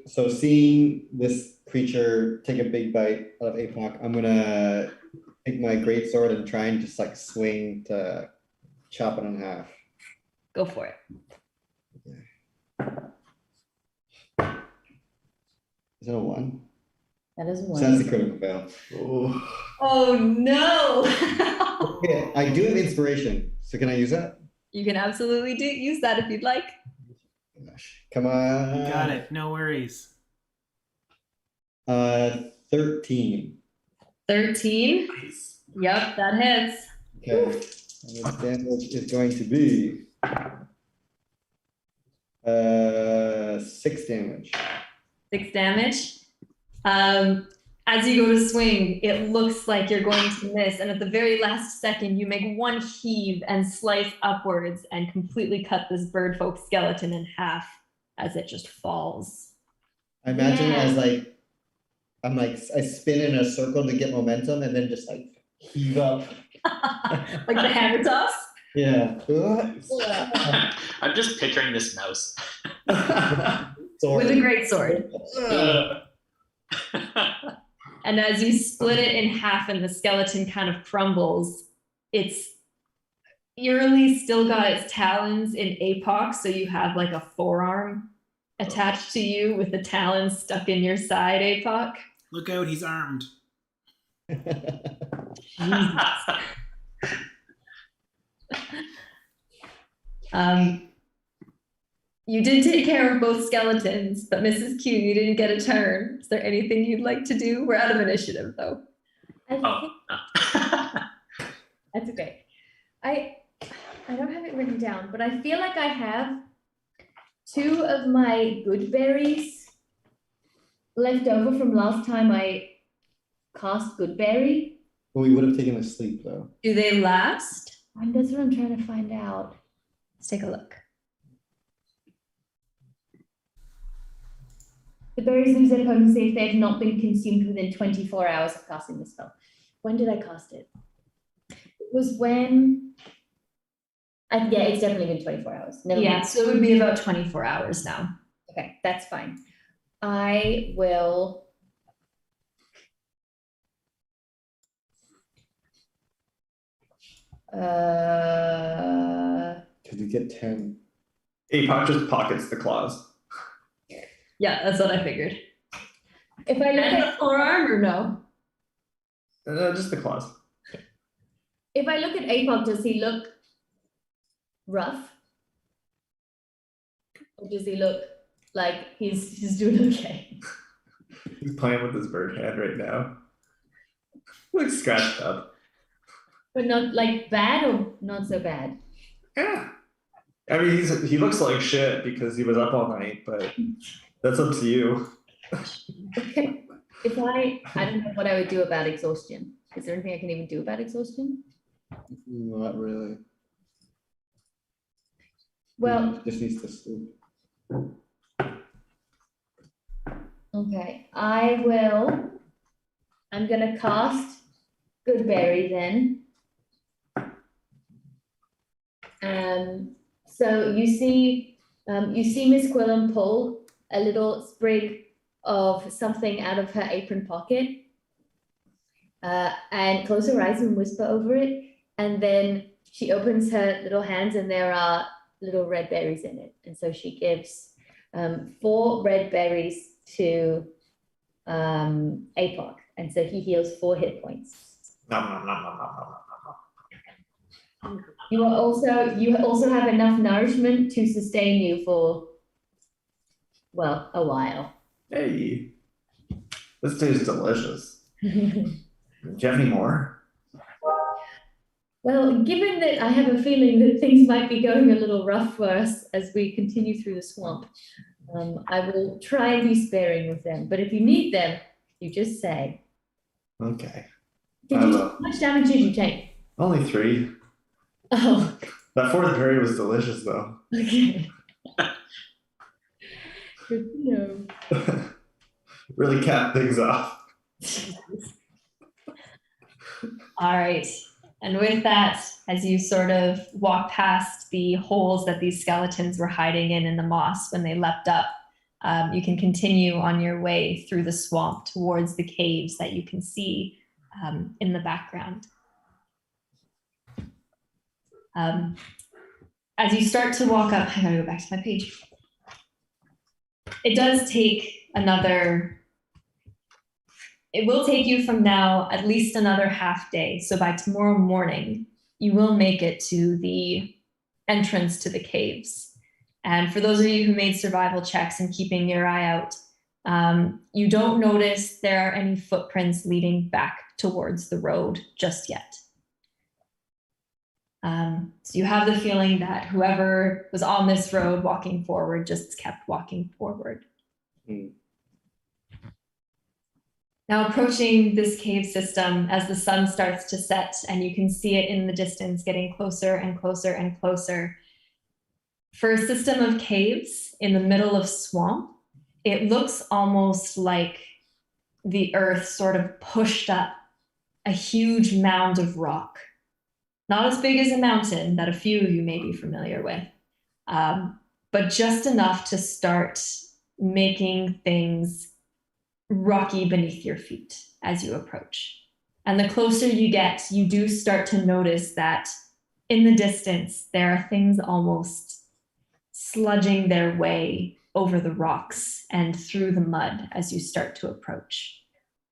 [SPEAKER 4] So seeing this creature take a big bite out of APOC, I'm gonna take my greatsword and try and just like swing to chop it in half.
[SPEAKER 1] Go for it.
[SPEAKER 4] Is that a 1?
[SPEAKER 6] That is
[SPEAKER 4] So that's a
[SPEAKER 6] one.
[SPEAKER 4] critical fail.
[SPEAKER 1] Oh no.
[SPEAKER 4] Okay, I do have inspiration, so can I use that?
[SPEAKER 1] You can absolutely use that if you'd like.
[SPEAKER 4] Gosh, come on.
[SPEAKER 5] You got it. No worries.
[SPEAKER 4] 13.
[SPEAKER 1] 13. Yep, that hits.
[SPEAKER 4] Okay, and the damage is going to be 6 damage.
[SPEAKER 1] 6 damage. As you go to swing, it looks like you're going to miss, and at the very last second, you make one heave and slice upwards and completely cut this birdfolk skeleton in half as it just falls.
[SPEAKER 4] I imagine
[SPEAKER 6] Yeah.
[SPEAKER 4] as like I spin in a circle to get momentum and then just like heave up.
[SPEAKER 1] Like the hammer toss.
[SPEAKER 4] Yeah.
[SPEAKER 2] I'm just picturing this mouse.
[SPEAKER 1] With a great sword. And as you split it in half and the skeleton kind of crumbles, it's eerily still got its talons in APOC, so you have like a forearm attached to you with the talons stuck in your side, APOC.
[SPEAKER 5] Look out, he's armed.
[SPEAKER 1] You did take care of both skeletons, but Mrs. Q, you didn't get a turn. Is there anything you'd like to do? We're out of initiative, though.
[SPEAKER 6] I
[SPEAKER 2] Oh,
[SPEAKER 6] think
[SPEAKER 2] no.
[SPEAKER 6] that's okay. I don't have it written down, but I feel like I have 2 of my good berries left over from last time I cast good berry.
[SPEAKER 4] But we would have taken a sleep though.
[SPEAKER 1] Do they last?
[SPEAKER 6] And that's what I'm trying to find out.
[SPEAKER 1] Let's take a look.
[SPEAKER 6] The berries lose their potency if they have not been consumed within 24 hours of casting the spell. When did I cast it? It was when. Yeah, it's definitely been 24 hours. Never
[SPEAKER 1] Yeah,
[SPEAKER 6] mind.
[SPEAKER 1] so it would be about 24 hours now.
[SPEAKER 6] Okay, that's fine. I will.
[SPEAKER 4] Because you get 10.
[SPEAKER 3] APOC just pockets the claws.
[SPEAKER 1] Yeah, that's what I figured.
[SPEAKER 6] If I look
[SPEAKER 1] And
[SPEAKER 6] at
[SPEAKER 1] the forearm or no?
[SPEAKER 3] Just the claws.
[SPEAKER 6] APOC, does he look rough? Or does he look like he's doing okay?
[SPEAKER 3] He's playing with his bird hand right now. Looks scratched up.
[SPEAKER 6] But not like bad or not so bad?
[SPEAKER 3] Yeah. I mean, he looks like shit because he was up all night, but that's up to you.
[SPEAKER 6] Okay. If I don't know what I would do about exhaustion. Is there anything I can even do about exhaustion?
[SPEAKER 4] Not really.
[SPEAKER 6] Well,
[SPEAKER 4] He just needs to sleep.
[SPEAKER 6] okay, I'm gonna cast Goodberry then. So you see Miss Quillen pull a little sprig of something out of her apron pocket and close her eyes and whisper over it. And then she opens her little hands and there are little red berries in it. And so she gives 4 red berries to APOC. And so he heals 4 hit points.
[SPEAKER 3] Nom, nom, nom, nom, nom, nom, nom.
[SPEAKER 6] You also have enough nourishment to sustain you for, well, a while.
[SPEAKER 3] Hey, this tastes delicious. Do you have any more?
[SPEAKER 6] Well, given that I have a feeling that things might be going a little rough for us as we continue through the swamp, I will try and be sparing with them. But if you need them, you just say.
[SPEAKER 3] Okay.
[SPEAKER 6] How much damage did you take?
[SPEAKER 3] Only 3.
[SPEAKER 6] Oh,
[SPEAKER 3] That 4th berry was delicious, though.
[SPEAKER 6] okay. Good to know.
[SPEAKER 3] Really capped things off.
[SPEAKER 1] All right. And with that, as you sort of walk past the holes that these skeletons were hiding in the moss when they leapt up, you can continue on your way through the swamp towards the caves that you can see in the background. As you start to walk up, I gotta go back to my page. It does take it will take you from now at least another half day. So by tomorrow morning, you will make it to the entrance to the caves. And for those of you who made survival checks and keeping your eye out, you don't notice there are any footprints leading back towards the road just yet. So you have the feeling that whoever was on this road walking forward just kept walking forward. Now approaching this cave system as the sun starts to set and you can see it in the distance getting closer and closer and closer. For a system of caves in the middle of swamp, it looks almost like the earth sort of pushed up a huge mound of rock. Not as big as a mountain that a few of you may be familiar with, but just enough to start making things rocky beneath your feet as you approach. And the closer you get, you do start to notice that in the distance, there are things almost sludging their way over the rocks and through the mud as you start to approach.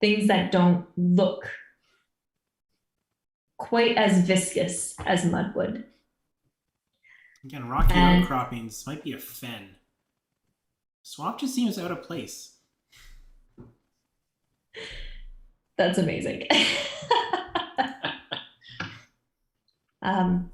[SPEAKER 1] Things that don't look quite as viscous as mud would.
[SPEAKER 5] Again, rocky outcroppings might be a fen. Swamp just seems out of place.
[SPEAKER 1] That's amazing. And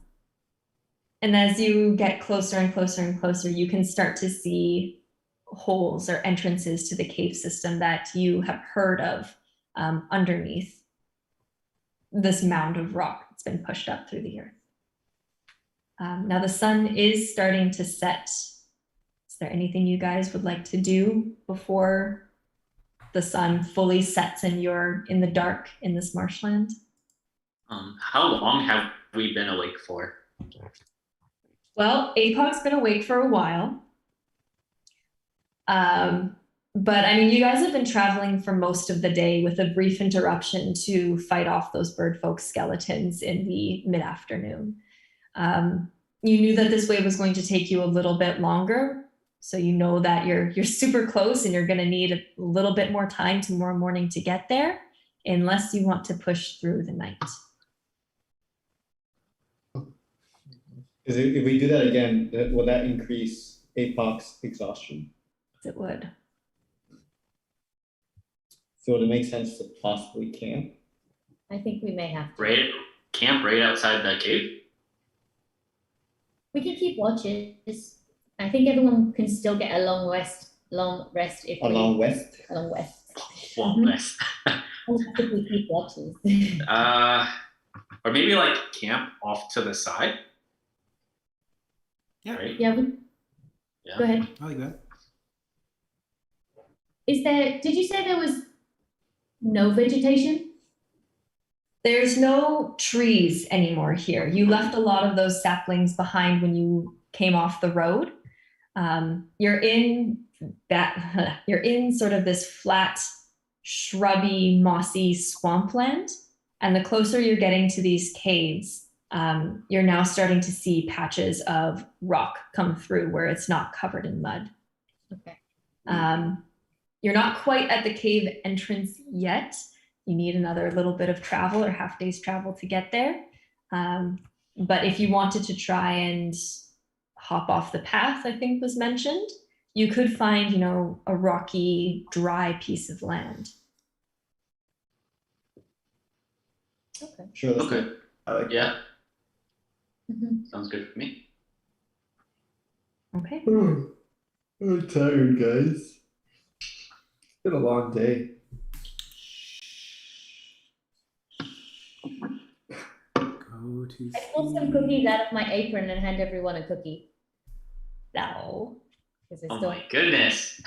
[SPEAKER 1] as you get closer and closer and closer, you can start to see holes or entrances to the cave system that you have heard of underneath this mound of rock that's been pushed up through the earth. Now the sun is starting to set. Is there anything you guys would like to do before the sun fully sets and you're in the dark in this marshland?
[SPEAKER 2] How long have we been awake for?
[SPEAKER 1] Well, APOC's been awake for a while. But I mean, you guys have been traveling for most of the day with a brief interruption to fight off those bird folk skeletons in the mid-afternoon. You knew that this wave was going to take you a little bit longer. So you know that you're super close and you're going to need a little bit more time tomorrow morning to get there, unless you want to push through the night.
[SPEAKER 4] Because if we do that again, will that increase APOC's exhaustion?
[SPEAKER 1] It would.
[SPEAKER 4] So would it make sense to possibly camp?
[SPEAKER 6] I think we may have to.
[SPEAKER 2] Camp right outside the cave?
[SPEAKER 6] We can keep watches. I think everyone can still get a long rest if we...
[SPEAKER 4] Along west?
[SPEAKER 6] Along west.
[SPEAKER 2] Long rest.
[SPEAKER 6] If we keep watches.
[SPEAKER 2] Or maybe like camp off to the side.
[SPEAKER 5] Yeah.
[SPEAKER 2] Right?
[SPEAKER 6] Yeah,
[SPEAKER 2] Yeah.
[SPEAKER 6] go ahead.
[SPEAKER 5] I like that.
[SPEAKER 6] Did you say there was no vegetation?
[SPEAKER 1] There's no trees anymore here. You left a lot of those saplings behind when you came off the road. You're in that you're in sort of this flat, shrubby, mossy swampland. And the closer you're getting to these caves, you're now starting to see patches of rock come through where it's not covered in mud.
[SPEAKER 6] Okay.
[SPEAKER 1] You're not quite at the cave entrance yet. You need another little bit of travel or half day's travel to get there. But if you wanted to try and hop off the path, I think was mentioned, you could find, a rocky, dry piece of land.
[SPEAKER 6] Okay.
[SPEAKER 4] Sure. Let's
[SPEAKER 2] Okay.
[SPEAKER 4] do it. I like
[SPEAKER 2] Yeah,
[SPEAKER 6] Mhm.
[SPEAKER 2] sounds good for me.
[SPEAKER 1] Okay.
[SPEAKER 3] I'm tired, guys. It's been a long day.
[SPEAKER 5] Go to
[SPEAKER 6] I pull some cookies out of my apron and hand everyone a cookie.
[SPEAKER 1] No.
[SPEAKER 6] Because
[SPEAKER 2] Oh
[SPEAKER 6] still
[SPEAKER 2] my goodness.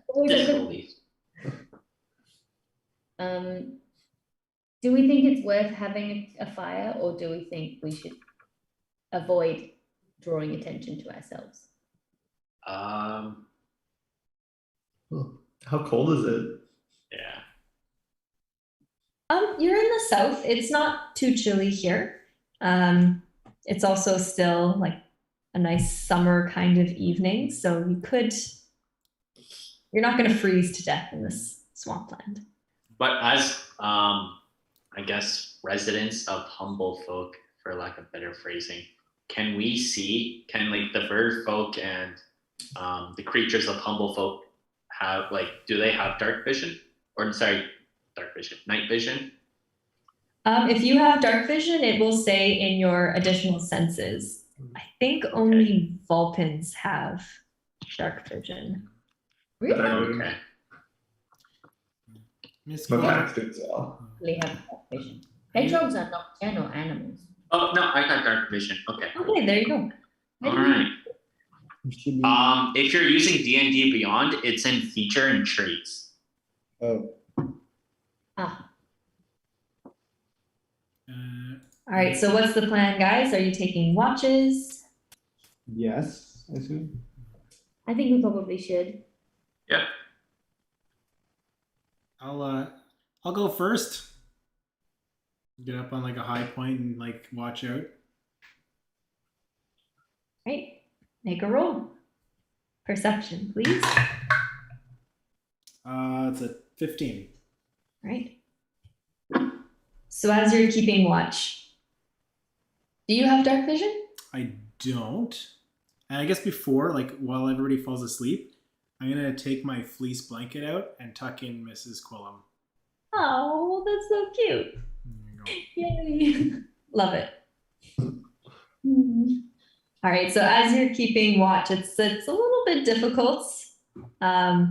[SPEAKER 6] always a cookie.
[SPEAKER 2] Disbelief.
[SPEAKER 6] Do we think it's worth having a fire, or do we think we should avoid drawing attention to ourselves?
[SPEAKER 3] How cold is it?
[SPEAKER 2] Yeah.
[SPEAKER 1] You're in the south. It's not too chilly here. It's also still like a nice summer kind of evening, so you're not going to freeze to death in this swampland.
[SPEAKER 2] But as I guess residents of humble folk, for lack of better phrasing, can like the bird folk and the creatures of humble folk do they have dark vision? Or sorry, night vision?
[SPEAKER 1] If you have dark vision, it will say in your additional senses. I think only Vulpins have dark vision.
[SPEAKER 6] Really?
[SPEAKER 2] Okay.
[SPEAKER 5] Miss
[SPEAKER 3] My
[SPEAKER 5] Quillen.
[SPEAKER 3] max did as well.
[SPEAKER 6] Really have dark vision. Hedgehogs are nocturnal animals.
[SPEAKER 2] Oh no, I got dark vision. Okay.
[SPEAKER 1] Okay, there you go.
[SPEAKER 2] All right.
[SPEAKER 4] It should be.
[SPEAKER 2] If you're using DnDBeyond, it's in feature and traits.
[SPEAKER 4] Oh,
[SPEAKER 6] Ah,
[SPEAKER 1] All right, so what's the plan, guys? Are you taking watches?
[SPEAKER 4] yes, I see.
[SPEAKER 6] I think we probably should.
[SPEAKER 2] Yep.
[SPEAKER 5] I'll go first. Get up on like a high point and like watch out.
[SPEAKER 1] Right, make a roll. Perception, please.
[SPEAKER 5] It's a 15.
[SPEAKER 1] Right. So as you're keeping watch, do you have dark vision?
[SPEAKER 5] I don't. And I guess before, like while everybody falls asleep, I'm gonna take my fleece blanket out and tuck in Mrs. Quillen.
[SPEAKER 1] Oh, that's so cute.
[SPEAKER 5] There you go.
[SPEAKER 1] Yay. Love it. All right, so as you're keeping watch, it's a little bit difficult because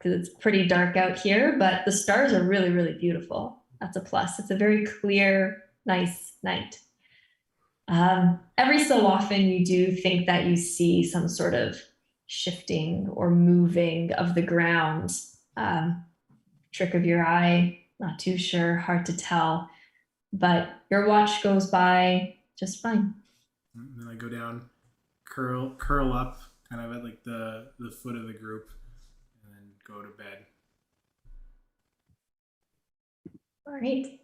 [SPEAKER 1] it's pretty dark out here, but the stars are really, really beautiful. That's a plus. It's a very clear, nice night. Every so often you do think that you see some sort of shifting or moving of the ground. Trick of your eye, not too sure, hard to tell, but your watch goes by just fine.
[SPEAKER 5] And then I go down, curl up, kind of at like the foot of the group, and then go to bed.
[SPEAKER 1] All right.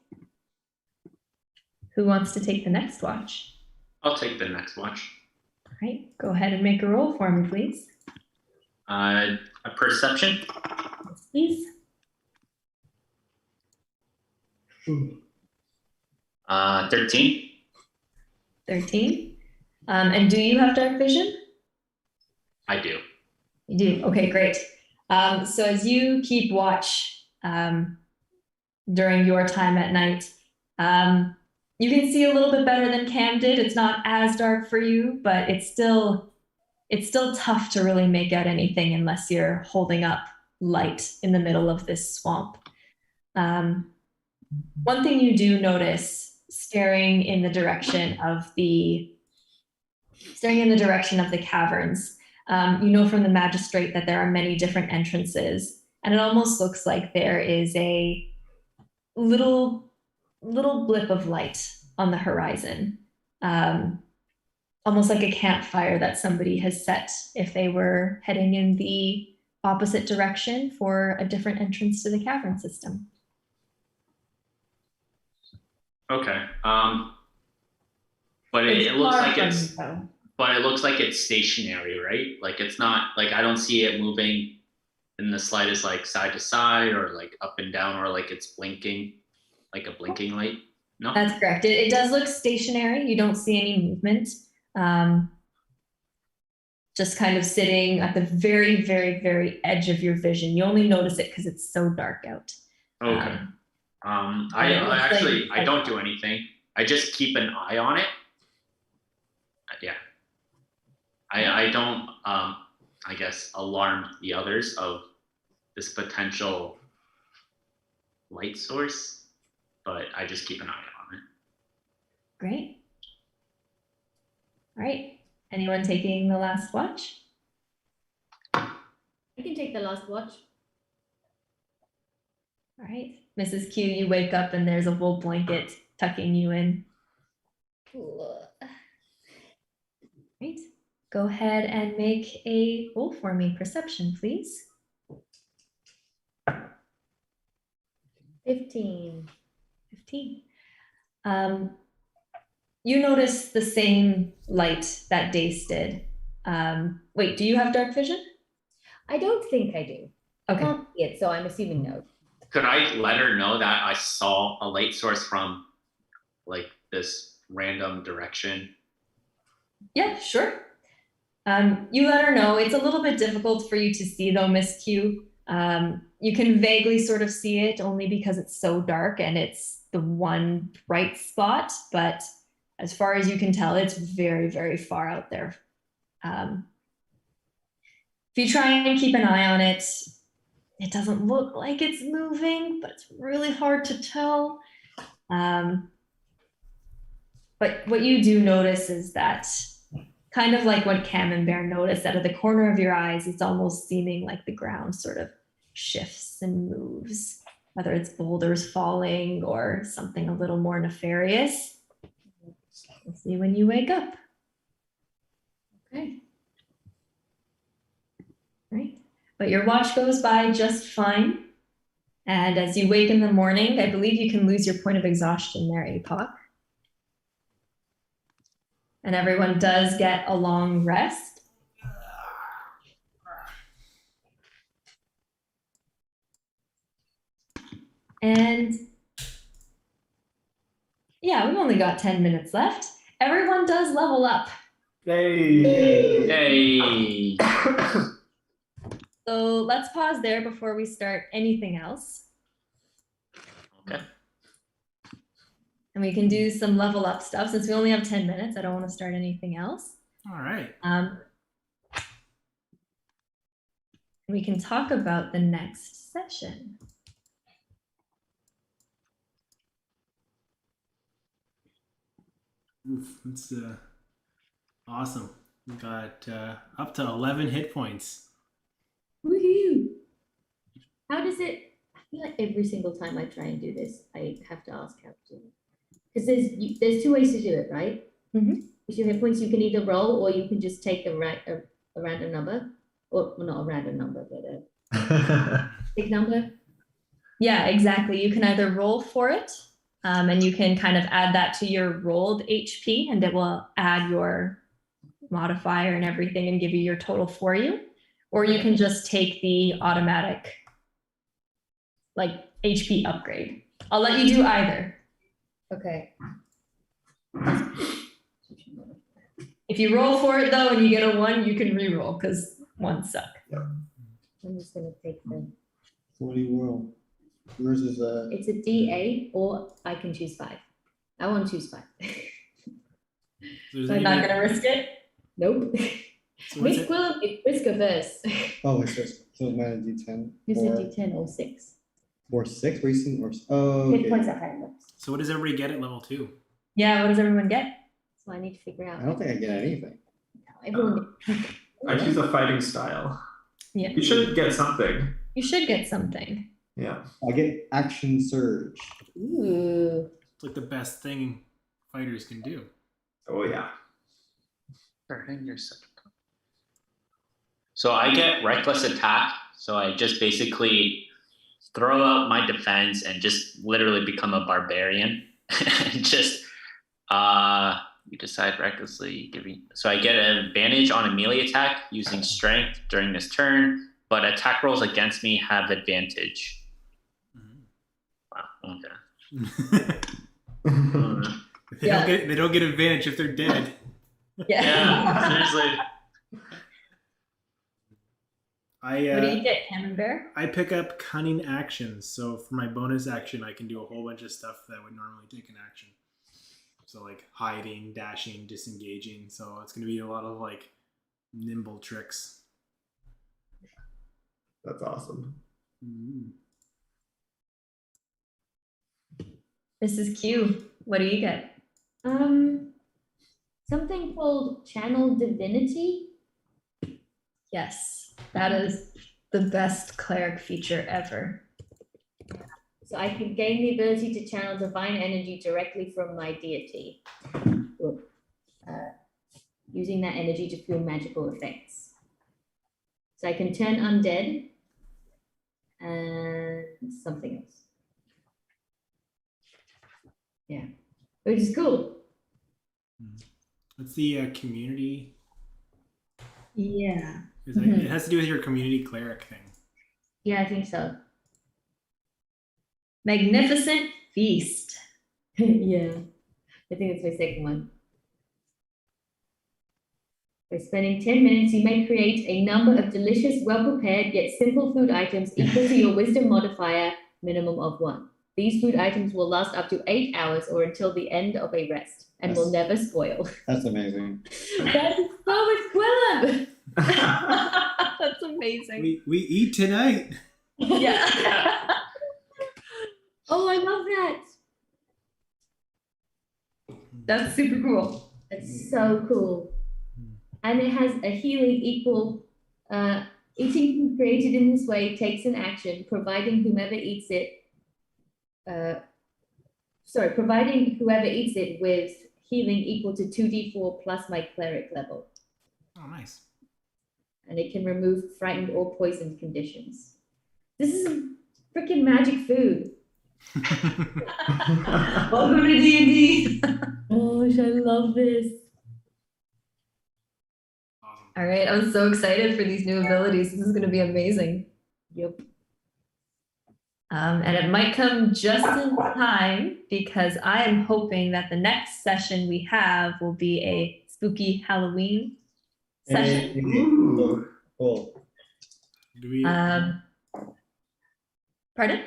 [SPEAKER 1] Who wants to take the next watch?
[SPEAKER 2] I'll take the next watch.
[SPEAKER 1] All right, go ahead and make a roll for me, please.
[SPEAKER 2] A perception.
[SPEAKER 1] Yes, please.
[SPEAKER 2] 13.
[SPEAKER 1] 13. And do you have dark vision?
[SPEAKER 2] I do.
[SPEAKER 1] You do. Okay, great. So as you keep watch during your time at night, you can see a little bit better than Cam did. It's not as dark for you, but it's still tough to really make out anything unless you're holding up light in the middle of this swamp. One thing you do notice, staring in the direction of the caverns, you know from the magistrate that there are many different entrances, and it almost looks like there is a little blip of light on the horizon. almost like a campfire that somebody has set if they were heading in the opposite direction for a different entrance to the cavern system.
[SPEAKER 2] Okay. But
[SPEAKER 1] It's
[SPEAKER 2] it looks
[SPEAKER 1] far
[SPEAKER 2] like
[SPEAKER 1] from
[SPEAKER 2] it's,
[SPEAKER 1] you, though.
[SPEAKER 2] but it looks like it's stationary, right? Like it's not like I don't see it moving in the slightest, like side to side or like up and down, or like it's blinking, like a blinking light. No.
[SPEAKER 1] That's correct. It does look stationary. You don't see any movement. Just kind of sitting at the very, very, very edge of your vision. You only notice it because it's so dark out.
[SPEAKER 2] Okay.
[SPEAKER 1] and it looks
[SPEAKER 2] I actually
[SPEAKER 1] like-
[SPEAKER 2] I don't do anything. I just keep an eye on it. Yeah. I don't I guess alarm the others of this potential light source, but I just keep an eye on it.
[SPEAKER 1] Great. All right. Anyone taking the last watch?
[SPEAKER 6] I can take the last watch.
[SPEAKER 1] All right. Mrs. Q, you wake up and there's a wool blanket tucking you in. Great. Go ahead and make a roll for me. Perception, please.
[SPEAKER 6] 15.
[SPEAKER 1] 15. You notice the same light that Dace did. Wait, do you have dark vision?
[SPEAKER 6] I don't think I do. I
[SPEAKER 1] Okay.
[SPEAKER 6] can't see it, so I'm assuming no.
[SPEAKER 2] Could I let her know that I saw a light source from like this random direction?
[SPEAKER 1] Yeah, sure. You let her know. It's a little bit difficult for you to see though, Miss Q. You can vaguely sort of see it only because it's so dark and it's the one bright spot, but as far as you can tell, it's very, very far out there. If you try and keep an eye on it, it doesn't look like it's moving, but it's really hard to tell. But what you do notice is that kind of like what Cam and Bear noticed, out of the corner of your eyes, it's almost seeming like the ground sort of shifts and moves, whether it's boulders falling or something a little more nefarious. We'll see when you wake up.
[SPEAKER 6] Okay.
[SPEAKER 1] Right? But your watch goes by just fine. And as you wake in the morning, I believe you can lose your point of exhaustion there, APOC. And everyone does get a long rest. And yeah, we've only got 10 minutes left. Everyone does level up.
[SPEAKER 3] Hey.
[SPEAKER 2] Hey.
[SPEAKER 1] So let's pause there before we start anything else.
[SPEAKER 2] Okay.
[SPEAKER 1] And we can do some level up stuff. Since we only have 10 minutes, I don't want to start anything else.
[SPEAKER 5] All right.
[SPEAKER 1] We can talk about the next session.
[SPEAKER 5] Oof, that's awesome. We got up to 11 hit points.
[SPEAKER 6] Woohoo! How does it? I feel like every single time I try and do this, I have to ask how to do it. Because there's two ways to do it, right?
[SPEAKER 1] Mhm.
[SPEAKER 6] With your hit points, you can either roll or you can just take a random number, or well, not a random number, but a big number.
[SPEAKER 1] Yeah, exactly. You can either roll for it, and you can kind of add that to your rolled HP, and it will add your modifier and everything and give you your total for you. Or you can just take the automatic like HP upgrade. I'll let you do either.
[SPEAKER 6] Okay.
[SPEAKER 1] If you roll for it though and you get a 1, you can re-roll because 1s suck.
[SPEAKER 6] I'm just gonna take the.
[SPEAKER 4] So what do you roll? Yours is
[SPEAKER 6] It's a D8, or I can choose 5. I want to choose 5.
[SPEAKER 5] There's
[SPEAKER 1] So I'm not gonna risk it.
[SPEAKER 6] Nope.
[SPEAKER 5] So what's
[SPEAKER 6] Miss
[SPEAKER 5] it?
[SPEAKER 6] Quillen is risk averse.
[SPEAKER 4] oh, it's just so it's minus D10
[SPEAKER 6] Who's a
[SPEAKER 4] or
[SPEAKER 6] D10 or 6?
[SPEAKER 4] or 6. Racing or oh,
[SPEAKER 6] Hit
[SPEAKER 4] okay.
[SPEAKER 6] points are higher.
[SPEAKER 5] So what does everybody get at level 2?
[SPEAKER 1] Yeah, what does everyone get?
[SPEAKER 6] So I need to figure out.
[SPEAKER 4] I don't think I get anything.
[SPEAKER 6] Everyone.
[SPEAKER 3] I choose a fighting style.
[SPEAKER 1] Yeah.
[SPEAKER 3] You should get something.
[SPEAKER 1] You should get something.
[SPEAKER 3] Yeah.
[SPEAKER 4] I get action surge.
[SPEAKER 6] Ooh.
[SPEAKER 5] It's like the best thing fighters can do.
[SPEAKER 3] Oh yeah.
[SPEAKER 2] Hurting yourself. So I get reckless attack. So I just basically throw out my defense and just literally become a barbarian. And just you decide recklessly giving. So I get an advantage on a melee attack using strength during this turn, but attack rolls against me have advantage. Wow. Okay.
[SPEAKER 5] They don't get advantage if they're dead.
[SPEAKER 2] Yeah. Seriously.
[SPEAKER 1] What do you get, Camembert?
[SPEAKER 5] I pick up cunning actions. So for my bonus action, I can do a whole bunch of stuff that would normally take an action. So like hiding, dashing, disengaging. So it's going to be a lot of like nimble tricks.
[SPEAKER 3] That's awesome.
[SPEAKER 1] Mrs. Q, what do you get?
[SPEAKER 6] Something called Channel Divinity.
[SPEAKER 1] Yes, that is the best cleric feature ever.
[SPEAKER 6] So I can gain the ability to channel divine energy directly from my deity, using that energy to fuel magical effects. So I can turn undead and something else. Yeah, which is cool.
[SPEAKER 5] What's the community?
[SPEAKER 1] Yeah.
[SPEAKER 5] It has to do with your community cleric thing.
[SPEAKER 6] Yeah, I think so.
[SPEAKER 1] Magnificent Feast.
[SPEAKER 6] Yeah, I think it's my second one. By spending 10 minutes, you may create a number of delicious, well-prepared, yet simple food items equal to your wisdom modifier, minimum of 1. These food items will last up to 8 hours or until the end of a rest and will never spoil.
[SPEAKER 4] That's amazing.
[SPEAKER 6] That is so much Quillum!
[SPEAKER 1] That's amazing.
[SPEAKER 5] We eat tonight.
[SPEAKER 1] Yeah.
[SPEAKER 6] Oh, I love that.
[SPEAKER 1] That's super cool.
[SPEAKER 6] That's so cool. And it has a healing equal. Eating food created in this way takes an action, providing whoever eats it. Providing whoever eats it with healing equal to 2d4 plus my cleric level.
[SPEAKER 5] Oh, nice.
[SPEAKER 6] And it can remove frightened or poisoned conditions. This is freaking magic food.
[SPEAKER 1] Welcome to D&D.
[SPEAKER 6] Gosh, I love this.
[SPEAKER 5] Awesome.
[SPEAKER 1] All right, I'm so excited for these new abilities. This is going to be amazing.
[SPEAKER 6] Yep.
[SPEAKER 1] And it might come just in time because I am hoping that the next session we have will be a spooky Halloween session.
[SPEAKER 3] Ooh.
[SPEAKER 4] Cool.
[SPEAKER 5] Do we?
[SPEAKER 1] Pardon?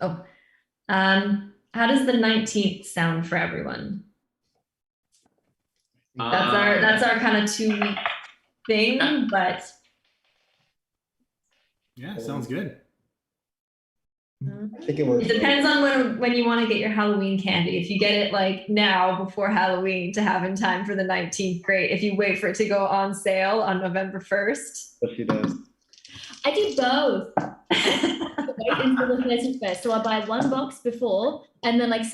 [SPEAKER 1] Oh, how does the 19th sound for everyone? That's our kind of 2-week thing, but
[SPEAKER 5] Yeah, sounds good.
[SPEAKER 4] I think it works.
[SPEAKER 1] it depends on when you want to get your Halloween candy. If you get it like now before Halloween to have in time for the 19th, great. If you wait for it to go on sale on November 1st.
[SPEAKER 4] What she does.
[SPEAKER 6] I do both. Wait until the 31st. So I buy one box before and then like